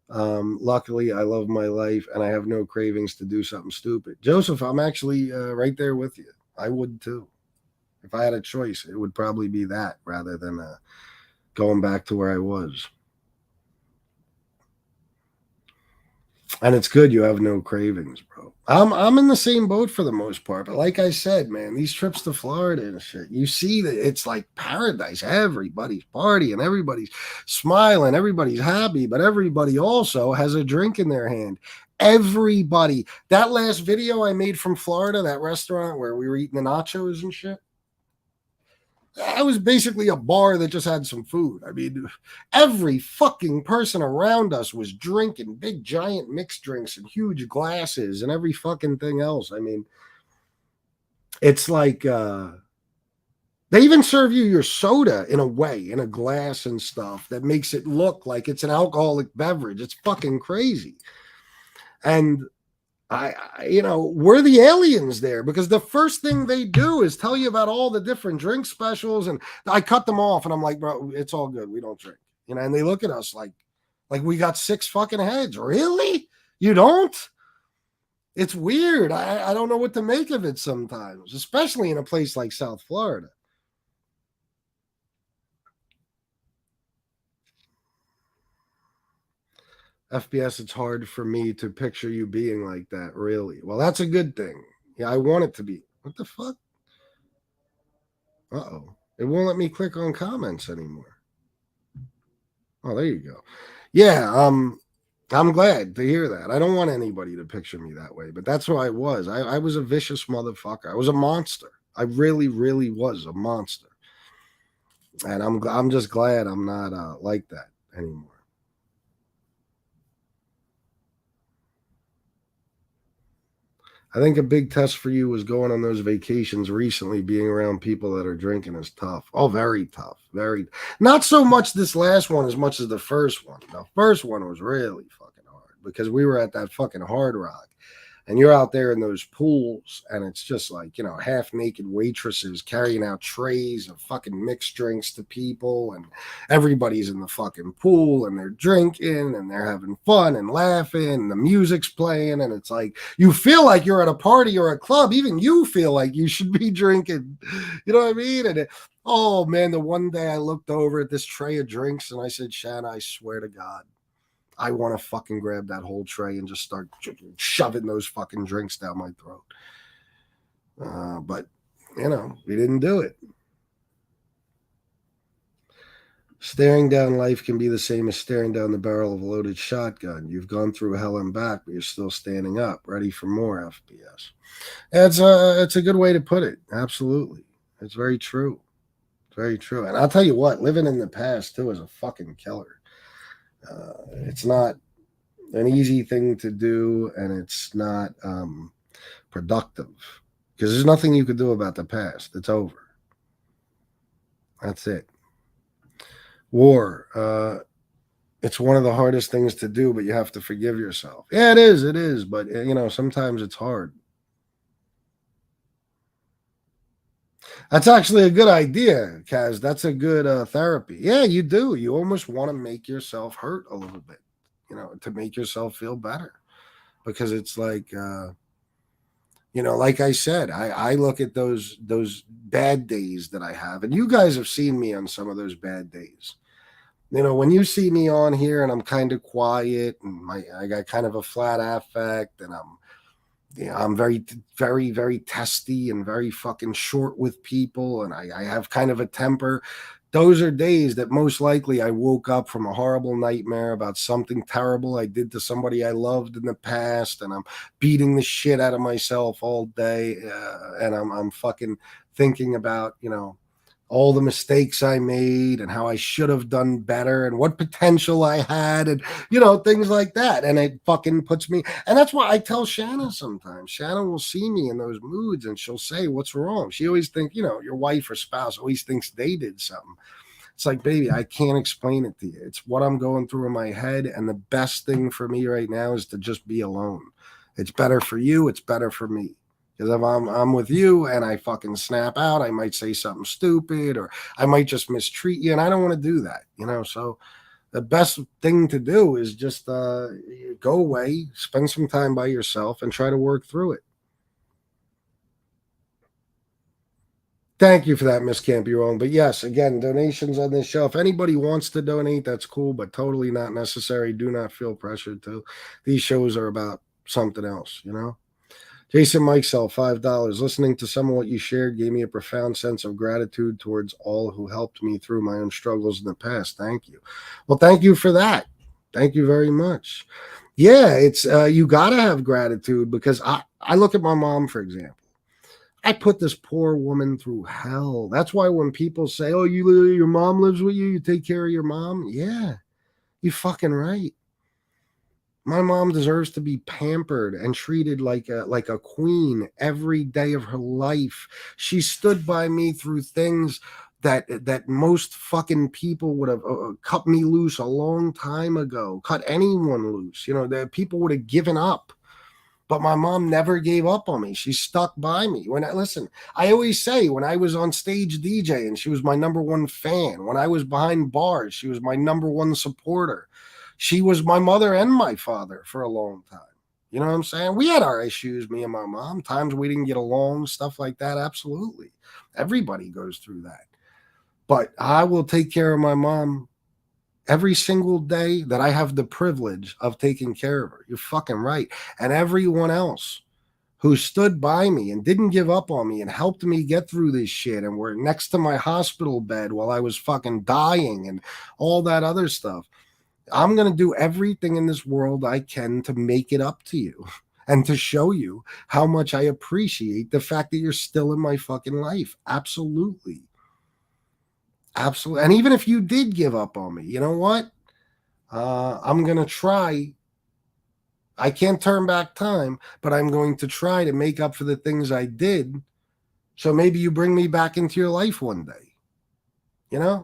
Luckily, I love my life and I have no cravings to do something stupid. Joseph, I'm actually right there with you. I would too. If I had a choice, it would probably be that rather than going back to where I was. And it's good you have no cravings, bro. I'm in the same boat for the most part, but like I said, man, these trips to Florida and shit, you see that it's like paradise. Everybody's partying, everybody's smiling, everybody's happy, but everybody also has a drink in their hand. Everybody. That last video I made from Florida, that restaurant where we were eating the nachos and shit, I was basically a bar that just had some food. I mean, every fucking person around us was drinking big, giant mixed drinks and huge glasses and every fucking thing else. I mean, it's like they even serve you your soda in a way, in a glass and stuff that makes it look like it's an alcoholic beverage. It's fucking crazy. And we're the aliens there because the first thing they do is tell you about all the different drink specials. And I cut them off and I'm like, bro, it's all good. We don't drink, and they look at us like we got six fucking heads. Really? You don't? It's weird. I don't know what to make of it sometimes, especially in a place like South Florida. FBS, it's hard for me to picture you being like that, really. Well, that's a good thing. Yeah, I want it to be. What the fuck? Uh-oh. It won't let me click on comments anymore. Oh, there you go. Yeah, I'm glad to hear that. I don't want anybody to picture me that way, but that's who I was. I was a vicious motherfucker. I was a monster. I really, really was a monster. And I'm just glad I'm not like that anymore. I think a big test for you was going on those vacations recently. Being around people that are drinking is tough. Oh, very tough. Very. Not so much this last one as much as the first one. The first one was really fucking hard because we were at that fucking Hard Rock and you're out there in those pools and it's just like half naked waitresses carrying out trays of fucking mixed drinks to people, and everybody's in the fucking pool and they're drinking and they're having fun and laughing and the music's playing, and it's like you feel like you're at a party or a club. Even you feel like you should be drinking, you know what I mean? Oh man, the one day I looked over at this tray of drinks and I said, Shanna, I swear to God, I want to fucking grab that whole tray and just start shoving those fucking drinks down my throat. But, we didn't do it. Staring down life can be the same as staring down the barrel of a loaded shotgun. You've gone through hell and back, but you're still standing up, ready for more FBS. It's a good way to put it. Absolutely. It's very true. Very true. And I'll tell you what, living in the past, too, is a fucking killer. It's not an easy thing to do, and it's not productive because there's nothing you could do about the past. It's over. That's it. War. It's one of the hardest things to do, but you have to forgive yourself. Yeah, it is. It is. But, sometimes it's hard. That's actually a good idea, Kaz. That's a good therapy. Yeah, you do. You almost want to make yourself hurt a little bit, to make yourself feel better because it's like, like I said, I look at those bad days that I have, and you guys have seen me on some of those bad days. When you see me on here and I'm kind of quiet and I got kind of a flat affect and I'm very, very, very testy and very fucking short with people, and I have kind of a temper. Those are days that most likely I woke up from a horrible nightmare about something terrible I did to somebody I loved in the past, and I'm beating the shit out of myself all day, and I'm fucking thinking about all the mistakes I made and how I should have done better and what potential I had and, things like that. And it fucking puts me, and that's why I tell Shanna sometimes. Shanna will see me in those moods and she'll say, "What's wrong?" She always thinks, your wife or spouse always thinks they did something. It's like, baby, I can't explain it to you. It's what I'm going through in my head. And the best thing for me right now is to just be alone. It's better for you. It's better for me. Because if I'm with you and I fucking snap out, I might say something stupid or I might just mistreat you. And I don't want to do that. So the best thing to do is just go away, spend some time by yourself and try to work through it. Thank you for that, Miss Can't Be Wrong. But yes, again, donations on this show. If anybody wants to donate, that's cool, but totally not necessary. Do not feel pressured to. These shows are about something else. Jason Mikesell, $5. Listening to some of what you shared gave me a profound sense of gratitude towards all who helped me through my own struggles in the past. Thank you. Well, thank you for that. Thank you very much. Yeah, it's you got to have gratitude because I look at my mom, for example. I put this poor woman through hell. That's why when people say, "Oh, your mom lives with you, you take care of your mom," yeah, you fucking right. My mom deserves to be pampered and treated like a queen every day of her life. She stood by me through things that most fucking people would have cut me loose a long time ago. Cut anyone loose. That people would have given up. But my mom never gave up on me. She stuck by me. I always say when I was on stage DJing, she was my number one fan. When I was behind bars, she was my number one supporter. She was my mother and my father for a long time. You know what I'm saying? We had our issues, me and my mom, times we didn't get along, stuff like that. Absolutely. Everybody goes through that. But I will take care of my mom every single day that I have the privilege of taking care of her. You're fucking right. And everyone else who stood by me and didn't give up on me and helped me get through this shit and were next to my hospital bed while I was fucking dying and all that other stuff. I'm going to do everything in this world I can to make it up to you and to show you how much I appreciate the fact that you're still in my fucking life. Absolutely. Absolutely. And even if you did give up on me, you know what? I'm going to try. I can't turn back time, but I'm going to try to make up for the things I did. So maybe you bring me back into your life one day.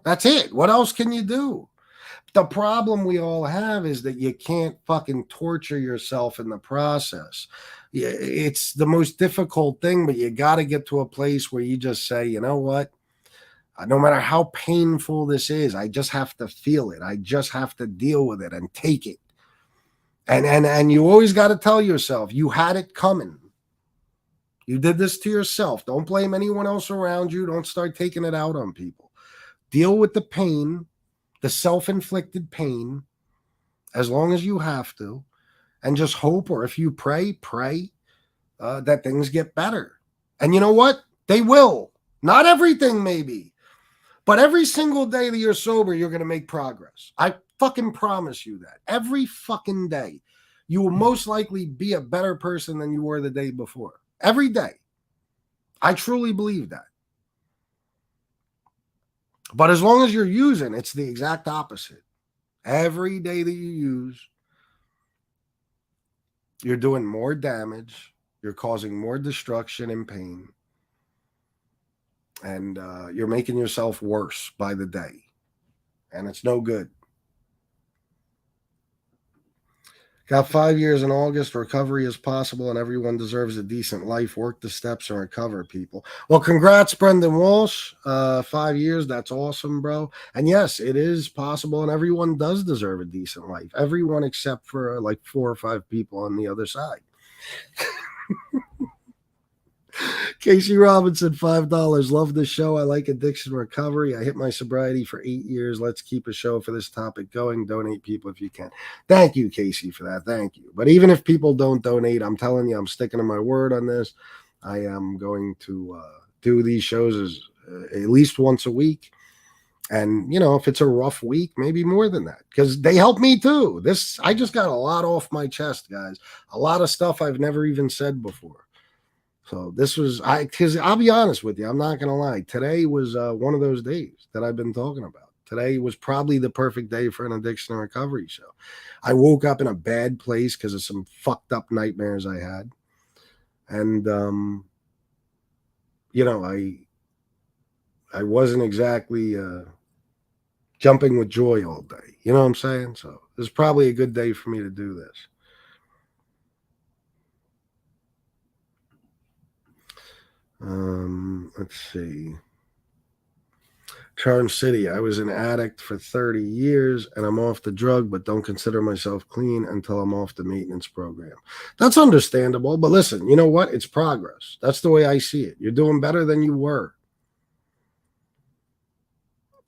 That's it. What else can you do? The problem we all have is that you can't fucking torture yourself in the process. It's the most difficult thing, but you got to get to a place where you just say, you know what? No matter how painful this is, I just have to feel it. I just have to deal with it and take it. And you always got to tell yourself, you had it coming. You did this to yourself. Don't blame anyone else around you. Don't start taking it out on people. Deal with the pain, the self-inflicted pain, as long as you have to, and just hope, or if you pray that things get better. And you know what? They will. Not everything, maybe. But every single day that you're sober, you're going to make progress. I fucking promise you that. Every fucking day, you will most likely be a better person than you were the day before. Every day. I truly believe that. But as long as you're using, it's the exact opposite. Every day that you use, you're doing more damage. You're causing more destruction and pain. And you're making yourself worse by the day. And it's no good. Got 5 years in August. Recovery is possible, and everyone deserves a decent life. Work the steps and recover, people. Well, congrats, Brendan Walsh. 5 years. That's awesome, bro. And yes, it is possible, and everyone does deserve a decent life. Everyone except for like 4 or 5 people on the other side. Casey Robinson, $5. Love the show. I like addiction recovery. I hit my sobriety for 8 years. Let's keep a show for this topic going. Donate, people, if you can. Thank you, Casey, for that. Thank you. But even if people don't donate, I'm telling you, I'm sticking to my word on this. I am going to do these shows at least once a week. And, if it's a rough week, maybe more than that, because they help me too. I just got a lot off my chest, guys. A lot of stuff I've never even said before. So this was because I'll be honest with you, I'm not gonna lie. Today was one of those days that I've been talking about. Today was probably the perfect day for an addiction and recovery show. I woke up in a bad place because of some fucked up nightmares I had, and you know, I wasn't exactly jumping with joy all day. You know what I'm saying? So this is probably a good day for me to do this. Let's see. Charm City. I was an addict for 30 years and I'm off the drug, but don't consider myself clean until I'm off the maintenance program. That's understandable. But listen, you know what? It's progress. That's the way I see it. You're doing better than you were.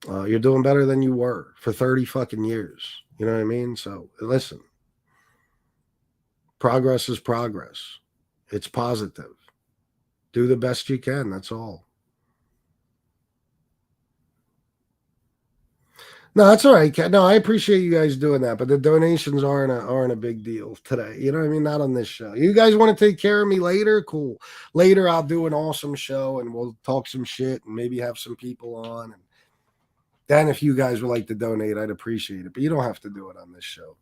You're doing better than you were for 30 fucking years. You know what I mean? So listen, progress is progress. It's positive. Do the best you can. That's all. No, that's all right. No, I appreciate you guys doing that, but the donations aren't a big deal today. You know what I mean? Not on this show. You guys want to take care of me later? Cool. Later, I'll do an awesome show and we'll talk some shit and maybe have some people on. And then, if you guys would like to donate, I'd appreciate it. But you don't have to do it on this show.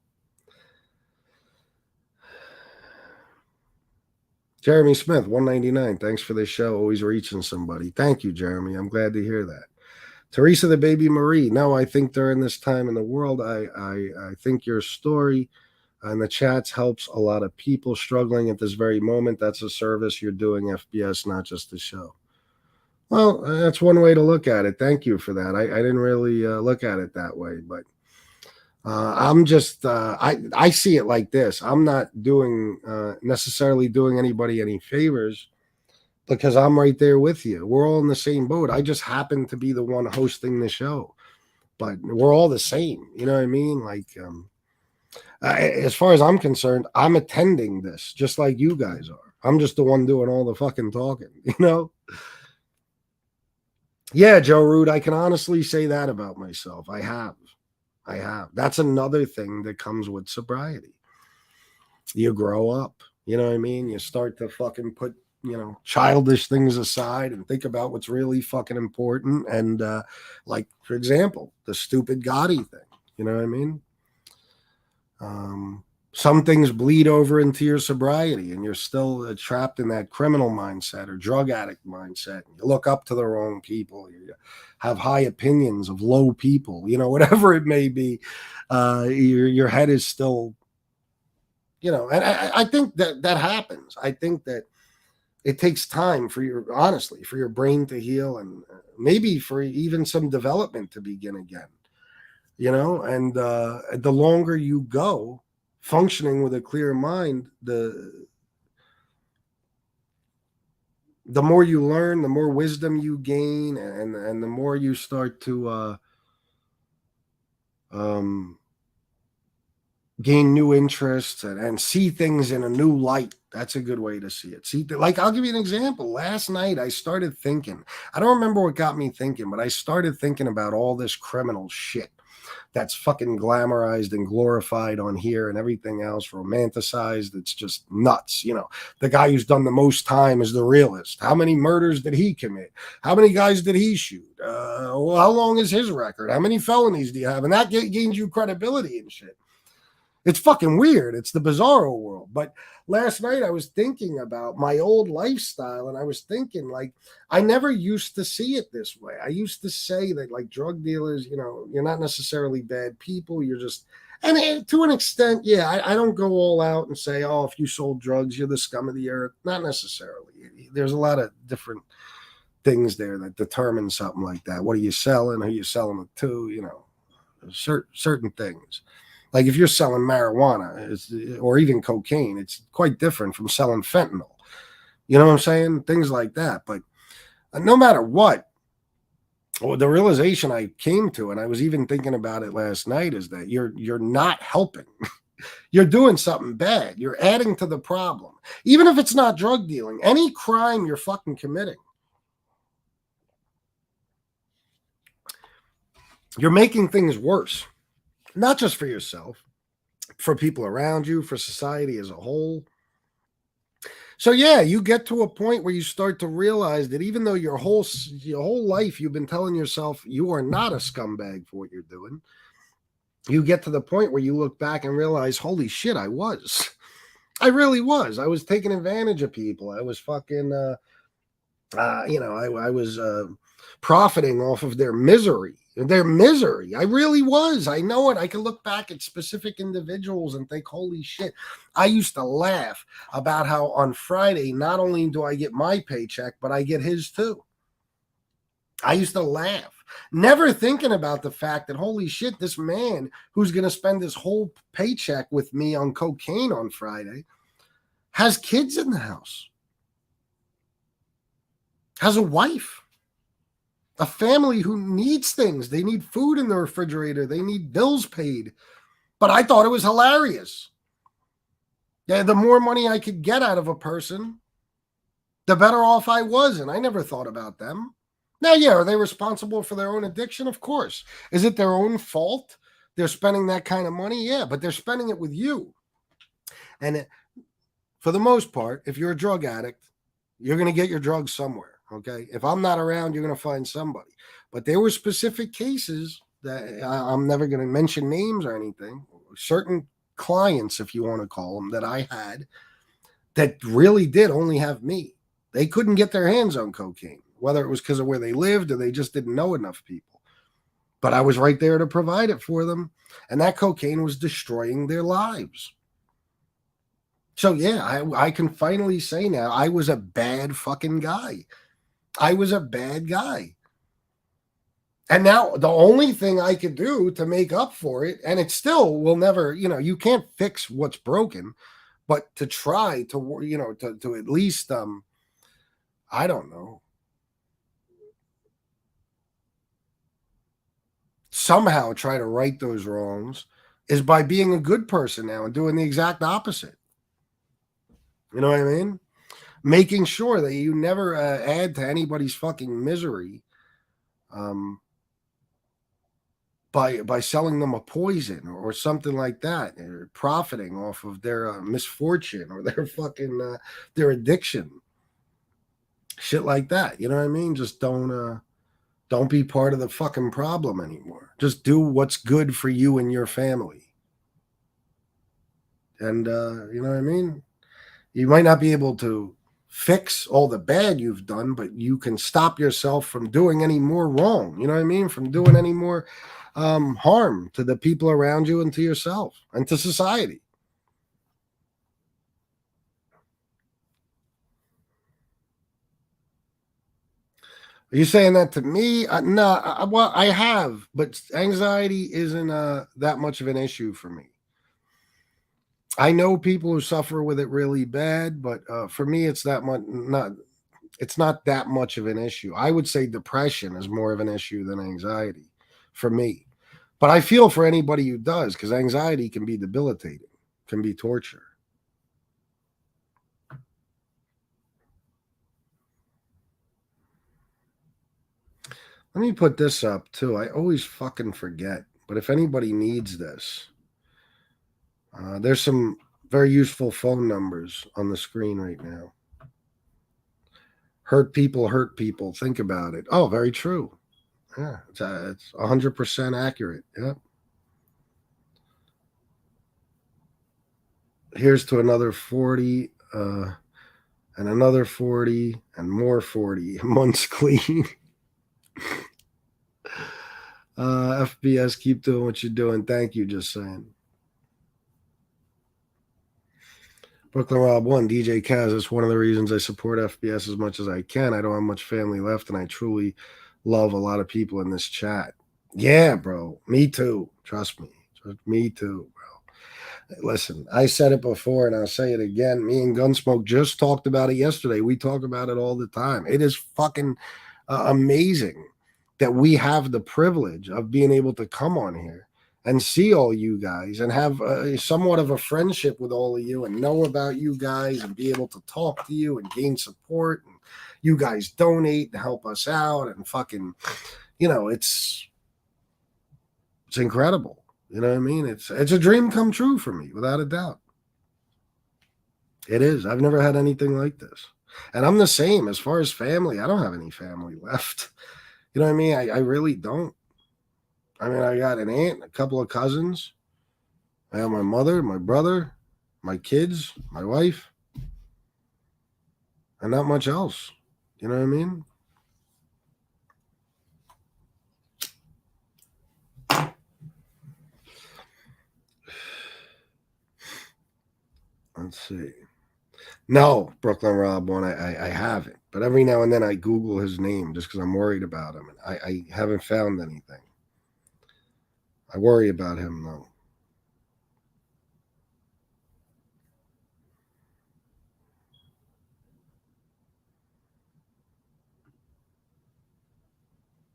Jeremy Smith, 199. Thanks for this show. Always reaching somebody. Thank you, Jeremy. I'm glad to hear that. Teresa the Baby Marie. No, I think during this time in the world, I think your story and the chats helps a lot of people struggling at this very moment. That's a service you're doing, FBS, not just the show. Well, that's one way to look at it. Thank you for that. I didn't really look at it that way, but I'm just I see it like this. I'm not doing necessarily doing anybody any favors because I'm right there with you. We're all in the same boat. I just happen to be the one hosting the show, but we're all the same. You know what I mean? Like, as far as I'm concerned, I'm attending this just like you guys are. I'm just the one doing all the fucking talking, you know? Yeah, Joe Rude, I can honestly say that about myself. I have. I have. That's another thing that comes with sobriety. You grow up. You know what I mean? You start to fucking put, childish things aside and think about what's really fucking important. And like, for example, the stupid Gotti thing. You know what I mean? Some things bleed over into your sobriety and you're still trapped in that criminal mindset or drug addict mindset. You look up to the wrong people. You have high opinions of low people, whatever it may be. Your head is still, and I think that happens. I think that it takes time for your brain to heal and maybe for even some development to begin again, and the longer you go functioning with a clear mind, the more you learn, the more wisdom you gain, and the more you start to gain new interests and see things in a new light. That's a good way to see it. Like, I'll give you an example. Last night, I started thinking, I don't remember what got me thinking, but I started thinking about all this criminal shit that's fucking glamorized and glorified on here and everything else romanticized. It's just nuts. The guy who's done the most time is the realist. How many murders did he commit? How many guys did he shoot? Well, how long is his record? How many felonies do you have? And that gains you credibility and shit. It's fucking weird. It's the bizarro world. But last night I was thinking about my old lifestyle and I was thinking, like, I never used to see it this way. I used to say that, like, drug dealers, you're not necessarily bad people. You're just, and to an extent, yeah, I don't go all out and say, oh, if you sold drugs, you're the scum of the earth. Not necessarily. There's a lot of different things there that determine something like that. What are you selling? Who are you selling it to? Certain things. Like, if you're selling marijuana or even cocaine, it's quite different from selling fentanyl. You know what I'm saying? Things like that. But no matter what, the realization I came to, and I was even thinking about it last night, is that you're not helping. You're doing something bad. You're adding to the problem. Even if it's not drug dealing, any crime you're fucking committing, you're making things worse. Not just for yourself, for people around you, for society as a whole. So yeah, you get to a point where you start to realize that even though your whole life you've been telling yourself you are not a scumbag for what you're doing, you get to the point where you look back and realize, holy shit, I was. I really was. I was taking advantage of people. I was fucking I was profiting off of their misery. Their misery. I really was. I know it. I can look back at specific individuals and think, holy shit. I used to laugh about how on Friday, not only do I get my paycheck, but I get his too. I used to laugh, never thinking about the fact that, holy shit, this man who's going to spend his whole paycheck with me on cocaine on Friday has kids in the house, has a wife, a family who needs things. They need food in the refrigerator. They need bills paid. But I thought it was hilarious. Yeah, the more money I could get out of a person, the better off I was. And I never thought about them. Now, yeah, are they responsible for their own addiction? Of course. Is it their own fault they're spending that kind of money? Yeah, but they're spending it with you. And for the most part, if you're a drug addict, you're going to get your drugs somewhere. Okay. If I'm not around, you're going to find somebody. But there were specific cases that I'm never going to mention names or anything. Certain clients, if you want to call them, that I had that really did only have me. They couldn't get their hands on cocaine, whether it was because of where they lived or they just didn't know enough people. But I was right there to provide it for them. And that cocaine was destroying their lives. So, yeah, I can finally say now I was a bad fucking guy. I was a bad guy. And now the only thing I could do to make up for it, and it still will never, you can't fix what's broken, but to try to, to at least, I don't know, somehow try to right those wrongs is by being a good person now and doing the exact opposite. You know what I mean? Making sure that you never add to anybody's fucking misery by selling them a poison or something like that, or profiting off of their misfortune or their fucking their addiction, shit like that. You know what I mean? Just don't be part of the fucking problem anymore. Just do what's good for you and your family. And you know what I mean? You might not be able to fix all the bad you've done, but you can stop yourself from doing any more wrong. You know what I mean? From doing any more harm to the people around you and to yourself and to society. Are you saying that to me? No, well, I have, but anxiety isn't that much of an issue for me. I know people who suffer with it really bad, but for me, it's that much not. It's not that much of an issue. I would say depression is more of an issue than anxiety for me. But I feel for anybody who does, because anxiety can be debilitating, can be torture. Let me put this up too. I always fucking forget. But if anybody needs this, there's some very useful phone numbers on the screen right now. Hurt people hurt people. Think about it. Oh, very true. Yeah, it's 100% accurate. Yep. Here's to another 40, and another 40, and more 40 months clean. FBS, keep doing what you're doing. Thank you. Just saying. Brooklyn Rob 1, DJ Kaz. That's one of the reasons I support FBS as much as I can. I don't have much family left, and I truly love a lot of people in this chat. Yeah, bro. Me too. Trust me. Me too, bro. Listen, I said it before, and I'll say it again. Me and Gunsmoke just talked about it yesterday. We talk about it all the time. It is fucking amazing that we have the privilege of being able to come on here and see all you guys and have somewhat of a friendship with all of you and know about you guys and be able to talk to you and gain support. And you guys donate and help us out and fucking, it's incredible. You know what I mean? It's a dream come true for me, without a doubt. It is. I've never had anything like this. And I'm the same as far as family. I don't have any family left. You know what I mean? I really don't. I mean, I got an aunt, a couple of cousins. I have my mother, my brother, my kids, my wife, and not much else. You know what I mean? Let's see. No, Brooklyn Rob one. I haven't. But every now and then I Google his name just because I'm worried about him. And I haven't found anything. I worry about him though.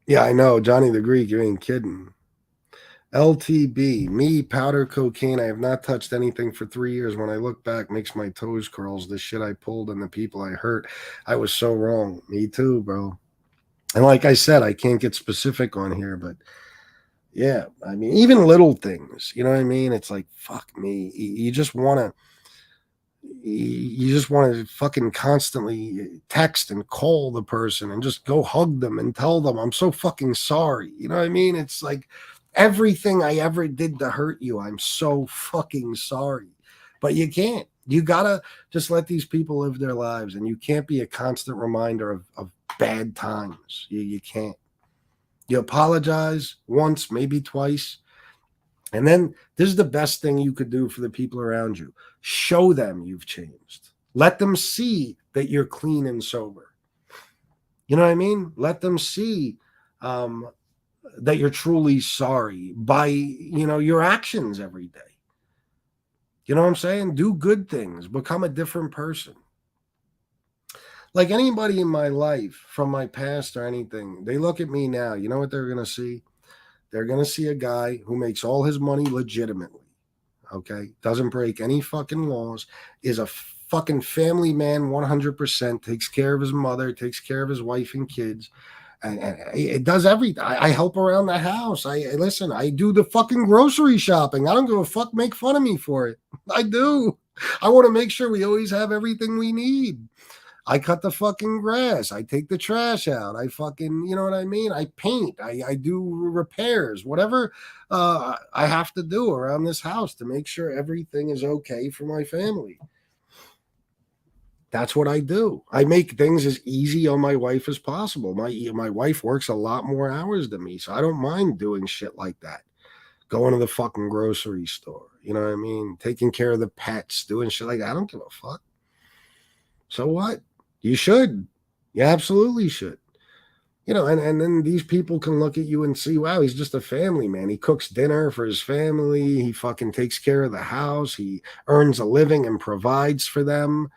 Yeah, I know. Johnny the Greek, you ain't kidding. LTB, me, powder cocaine. I have not touched anything for 3 years. When I look back, makes my toes curls. The shit I pulled and the people I hurt. I was so wrong. Me too, bro. And like I said, I can't get specific on here, but yeah, I mean, even little things, you know what I mean? It's like, fuck me. You just want to fucking constantly text and call the person and just go hug them and tell them I'm so fucking sorry. You know what I mean? It's like everything I ever did to hurt you, I'm so fucking sorry. But you can't. You gotta just let these people live their lives, and you can't be a constant reminder of bad times. You can't. You apologize once, maybe twice, and then this is the best thing you could do for the people around you. Show them you've changed. Let them see that you're clean and sober. You know what I mean? Let them see um, that you're truly sorry by, your actions every day. You know what I'm saying? Do good things, become a different person. Like anybody in my life from my past or anything, they look at me now. You know what they're going to see? They're going to see a guy who makes all his money legitimately. Okay, doesn't break any fucking laws, is a fucking family man 100%, takes care of his mother, takes care of his wife and kids, and it does everything. I help around the house. Listen, I do the fucking grocery shopping. I don't give a fuck, make fun of me for it. I do. I want to make sure we always have everything we need. I cut the fucking grass. I take the trash out. I fucking, you know what I mean? I paint. I do repairs, whatever I have to do around this house to make sure everything is okay for my family. That's what I do. I make things as easy on my wife as possible. My wife works a lot more hours than me, so I don't mind doing shit like that. Going to the fucking grocery store, you know what I mean? Taking care of the pets, doing shit like that. I don't give a fuck. So what? You should. You absolutely should. And then these people can look at you and see, wow, he's just a family man. He cooks dinner for his family. He fucking takes care of the house. He earns a living and provides for them.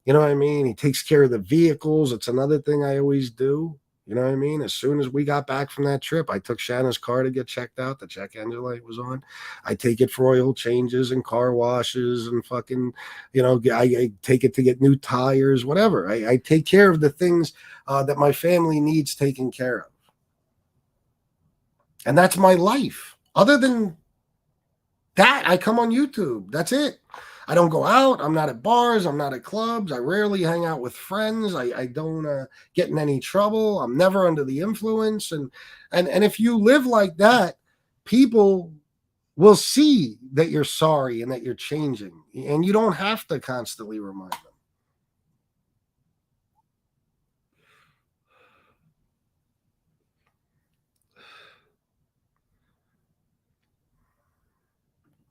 You know what I mean? He takes care of the vehicles. It's another thing I always do. You know what I mean? As soon as we got back from that trip, I took Shanna's car to get checked out. The check engine light was on. I take it for oil changes and car washes and fucking, I take it to get new tires, whatever. I take care of the things that my family needs taken care of. And that's my life. Other than that, I come on YouTube. That's it. I don't go out. I'm not at bars. I'm not at clubs. I rarely hang out with friends. I don't get in any trouble. I'm never under the influence. And if you live like that, people will see that you're sorry and that you're changing. And you don't have to constantly remind them.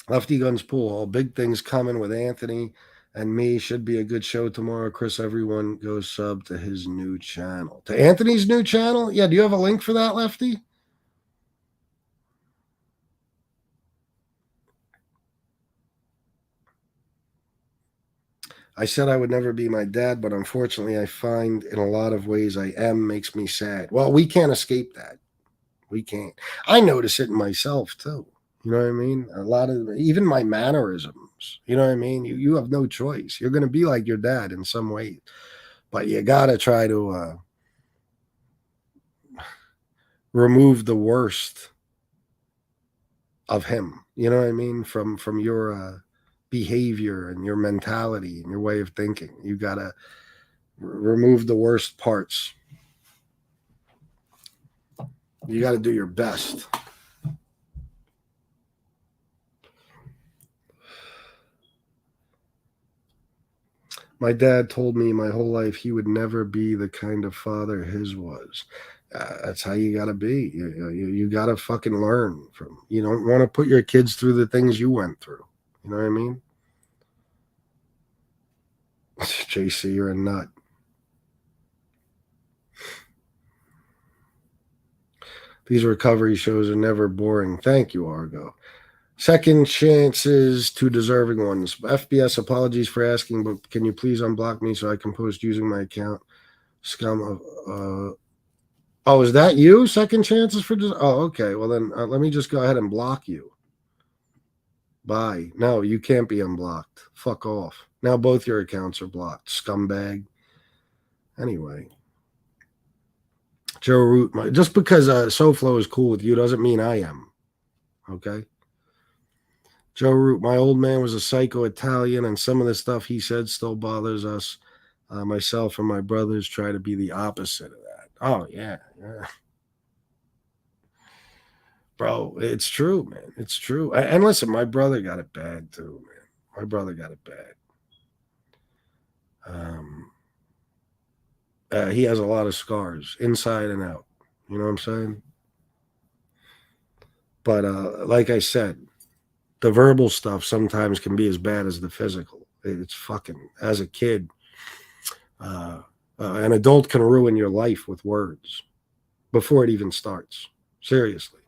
Lefty Guns Pool Hall. Big things coming with Anthony and me. Should be a good show tomorrow. Chris, everyone go sub to his new channel. To Anthony's new channel? Yeah, do you have a link for that, Lefty? I said I would never be my dad, but unfortunately, I find in a lot of ways I am, makes me sad. Well, we can't escape that. We can't. I notice it in myself too. You know what I mean? A lot of even my mannerisms. You know what I mean? You have no choice. You're going to be like your dad in some way, but you got to try to remove the worst of him. You know what I mean? From your behavior and your mentality and your way of thinking. You got to remove the worst parts. You got to do your best. My dad told me my whole life he would never be the kind of father his was. That's how you got to be. You got to fucking learn from. You don't want to put your kids through the things you went through. You know what I mean? JC, you're a nut. These recovery shows are never boring. Thank you, Argo. Second chances to deserving ones. FBS, apologies for asking, but can you please unblock me so I can post using my account? Scum of. Oh, is that you? Second chances for. Oh, okay. Well, then let me just go ahead and block you. Bye. No, you can't be unblocked. Fuck off. Now both your accounts are blocked. Scumbag. Anyway. Joe Root, just because SoFlo is cool with you doesn't mean I am. Okay? Joe Root, my old man was a psycho Italian, and some of the stuff he said still bothers us. Myself and my brothers try to be the opposite of that. Oh, yeah. Bro, it's true, man. It's true. And listen, my brother got it bad too, man. My brother got it bad. He has a lot of scars, inside and out. You know what I'm saying? But like I said, the verbal stuff sometimes can be as bad as the physical. It's fucking, as a kid, an adult can ruin your life with words before it even starts. Seriously.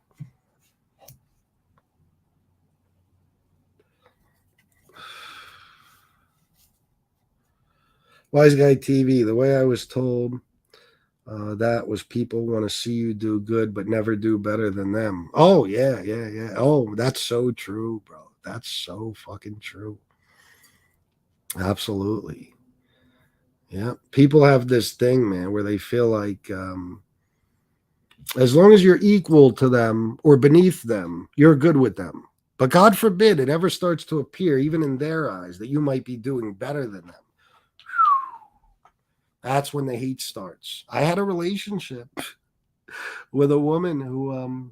Wise Guy TV, the way I was told that was people want to see you do good but never do better than them. Oh, yeah, yeah, yeah. Oh, that's so true, bro. That's so fucking true. Absolutely. Yeah. People have this thing, man, where they feel like as long as you're equal to them or beneath them, you're good with them. But God forbid it ever starts to appear, even in their eyes, that you might be doing better than them. That's when the heat starts. I had a relationship with a woman who,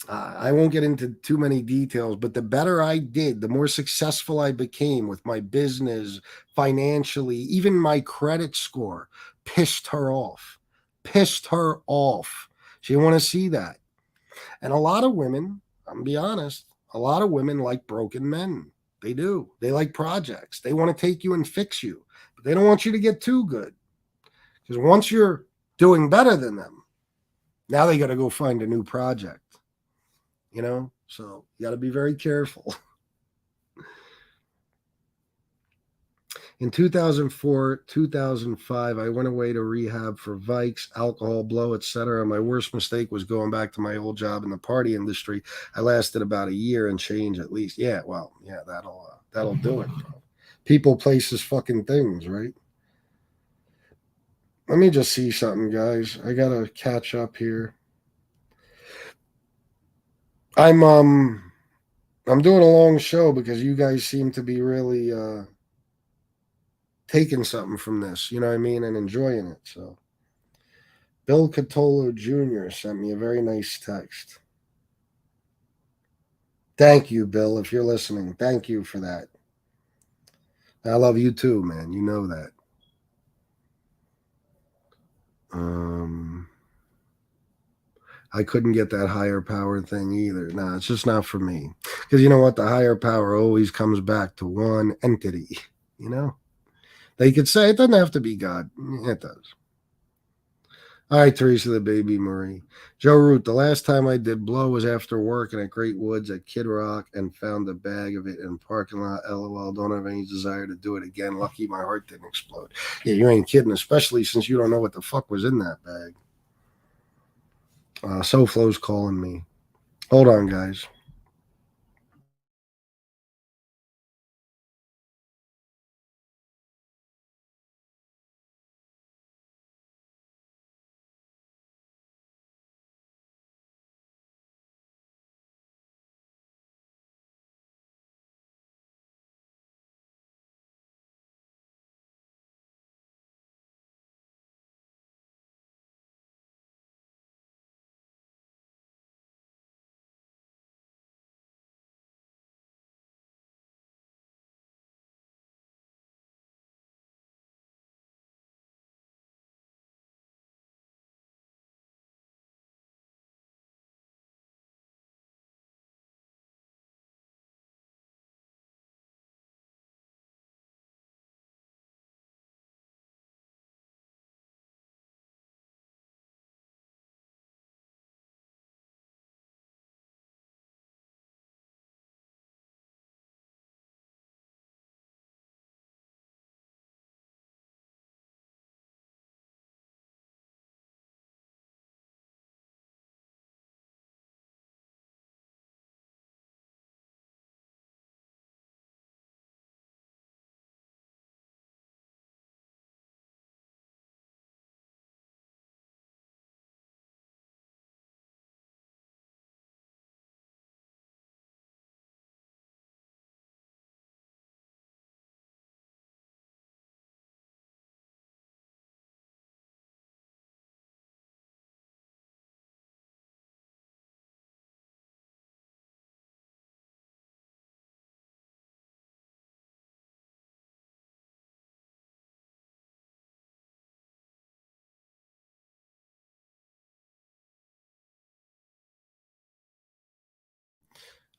I won't get into too many details, but the better I did, the more successful I became with my business, financially, even my credit score pissed her off. Pissed her off. She didn't want to see that. And a lot of women, I'm gonna be honest, a lot of women like broken men. They do. They like projects. They want to take you and fix you, but they don't want you to get too good. Because once you're doing better than them, now they got to go find a new project. You know, so you got to be very careful. In 2004, 2005, I went away to rehab for vikes, alcohol, blow, etc. My worst mistake was going back to my old job in the party industry. I lasted about a year and change at least. Yeah, well, yeah, that'll do it. Bro. People, places, fucking things, right? Let me just see something, guys. I gotta catch up here. I'm um I'm doing a long show because you guys seem to be really taking something from this, you know what I mean, and enjoying it. So Bill Catolo Jr. sent me a very nice text. Thank you, Bill, if you're listening. Thank you for that. I love you too, man. You know that. Um, I couldn't get that higher power thing either. Nah, it's just not for me. Because you know what? The higher power always comes back to one entity. You know? They could say it doesn't have to be God. It does. All right, Teresa the Baby Marie. Joe Root, the last time I did blow was after work and at Great Woods at Kid Rock and found a bag of it in the parking lot. LOL, don't have any desire to do it again. Lucky my heart didn't explode. Yeah, you ain't kidding, especially since you don't know what the fuck was in that bag. SoFlo's calling me. Hold on, guys.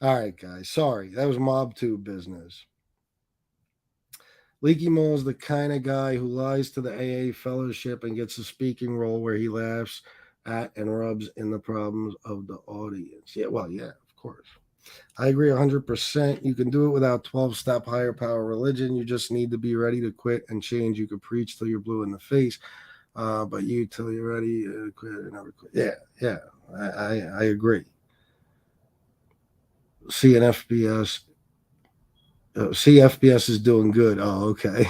All right, guys. Sorry. That was mob tube business. Leaky Mole is the kind of guy who lies to the AA fellowship and gets a speaking role where he laughs at and rubs in the problems of the audience. Yeah, well, yeah, of course. I agree 100%. You can do it without 12-step higher power religion. You just need to be ready to quit and change. You could preach till you're blue in the face, but you till you're ready to quit and never quit. Yeah, yeah, I agree. CNFBS, CFBS is doing good. Oh, okay.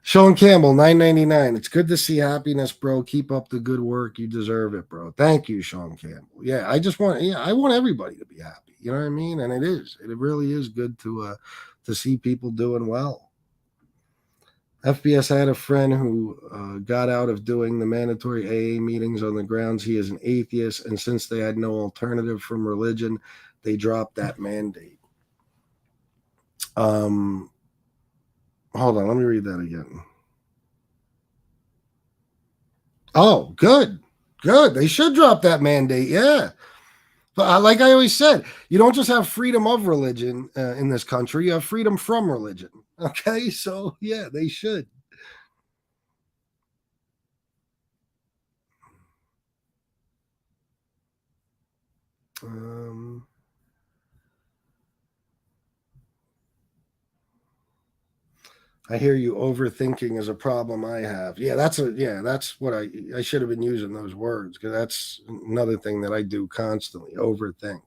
Sean Campbell, 9.99. It's good to see happiness, bro. Keep up the good work. You deserve it, bro. Thank you, Sean Campbell. Yeah, I want everybody to be happy. You know what I mean? And it is. It really is good to see people doing well. FBS had a friend who got out of doing the mandatory AA meetings on the grounds he is an atheist, and since they had no alternative from religion, they dropped that mandate. Um, Hold on, let me read that again. Oh, good. Good. They should drop that mandate. Yeah. But like I always said, you don't just have freedom of religion in this country, you have freedom from religion. Okay. So, yeah, they should. Um, I hear you. Overthinking is a problem I have. That's what I should have been using those words because that's another thing that I do constantly overthink.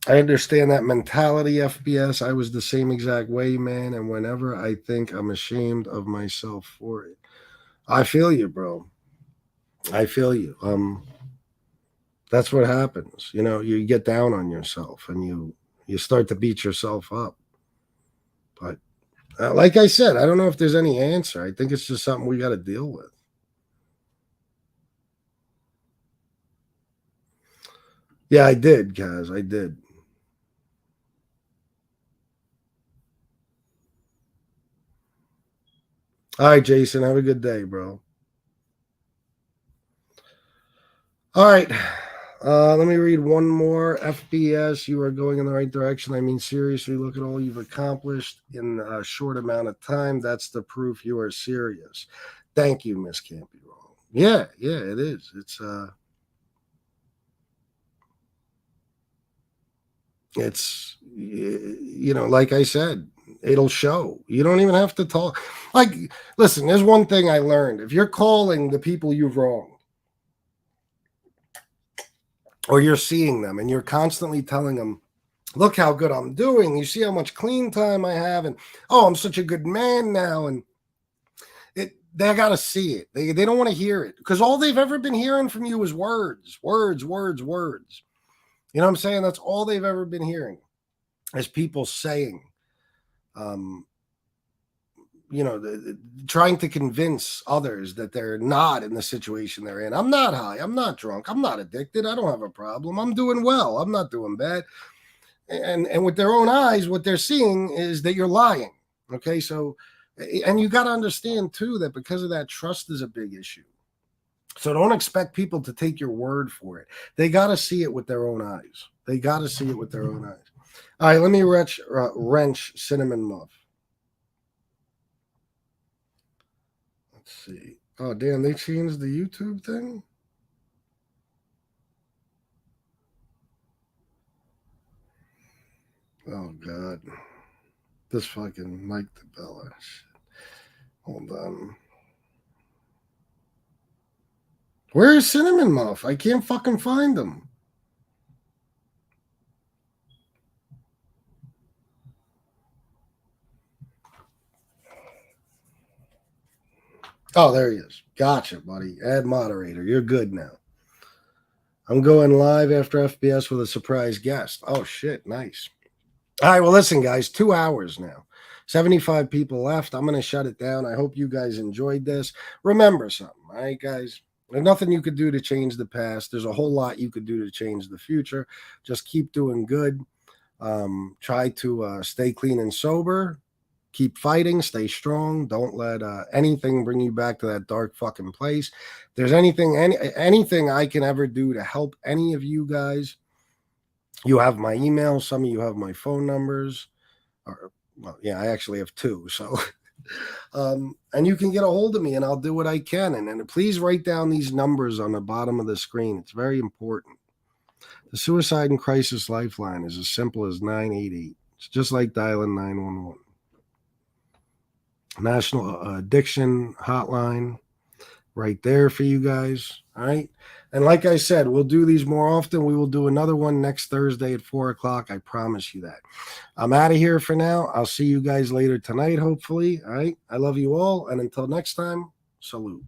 I understand that mentality, FBS. I was the same exact way, man. And whenever I think I'm ashamed of myself for it, I feel you, bro. I feel you. That's what happens. You know, you get down on yourself and you start to beat yourself up. But like I said, I don't know if there's any answer. I think it's just something we got to deal with. Yeah, I did, guys. I did. All right, Jason. Have a good day, bro. All right. Let me read one more. FBS, you are going in the right direction. I mean, seriously, look at all you've accomplished in a short amount of time. That's the proof you are serious. Thank you, Miss Can't Be Wrong. Yeah, yeah, it is. It's like I said, it'll show. You don't even have to talk. Like, listen, there's one thing I learned. If you're calling the people you've wronged, or you're seeing them and you're constantly telling them, look how good I'm doing. You see how much clean time I have, and oh, I'm such a good man now. And they gotta see it. They don't want to hear it because all they've ever been hearing from you is words, words, words, words. You know what I'm saying? That's all they've ever been hearing is people saying, um, trying to convince others that they're not in the situation they're in. I'm not high. I'm not drunk. I'm not addicted. I don't have a problem. I'm doing well. I'm not doing bad. And with their own eyes, what they're seeing is that you're lying. Okay, so and you got to understand too that because of that, trust is a big issue. So don't expect people to take your word for it. They got to see it with their own eyes. They got to see it with their own eyes. All right, let me wrench cinnamon muff. Let's see. Oh, damn, they changed the YouTube thing? Oh, God. This fucking Mike DeBella shit. Hold on. Where is Cinnamon Muff? I can't fucking find him. Oh, there he is. Gotcha, buddy. Add moderator. You're good now. I'm going live after FBS with a surprise guest. Oh, shit. Nice. All right. Well, listen, guys, 2 hours now. 75 people left. I'm going to shut it down. I hope you guys enjoyed this. Remember something, all right, guys? There's nothing you could do to change the past. There's a whole lot you could do to change the future. Just keep doing good. Try to stay clean and sober. keep fighting, stay strong. Don't let anything bring you back to that dark fucking place. If there's anything I can ever do to help any of you guys, you have my email. Some of you have my phone numbers. Or, well, yeah, I actually have two. So, and you can get a hold of me and I'll do what I can. And please write down these numbers on the bottom of the screen. It's very important. The Suicide and Crisis Lifeline is as simple as 988. It's just like dialing 911. National Addiction Hotline right there for you guys. All right. And like I said, we'll do these more often. We will do another one next Thursday at 4:00. I promise you that. I'm out of here for now. I'll see you guys later tonight, hopefully. All right. I love you all. And until next time, salute.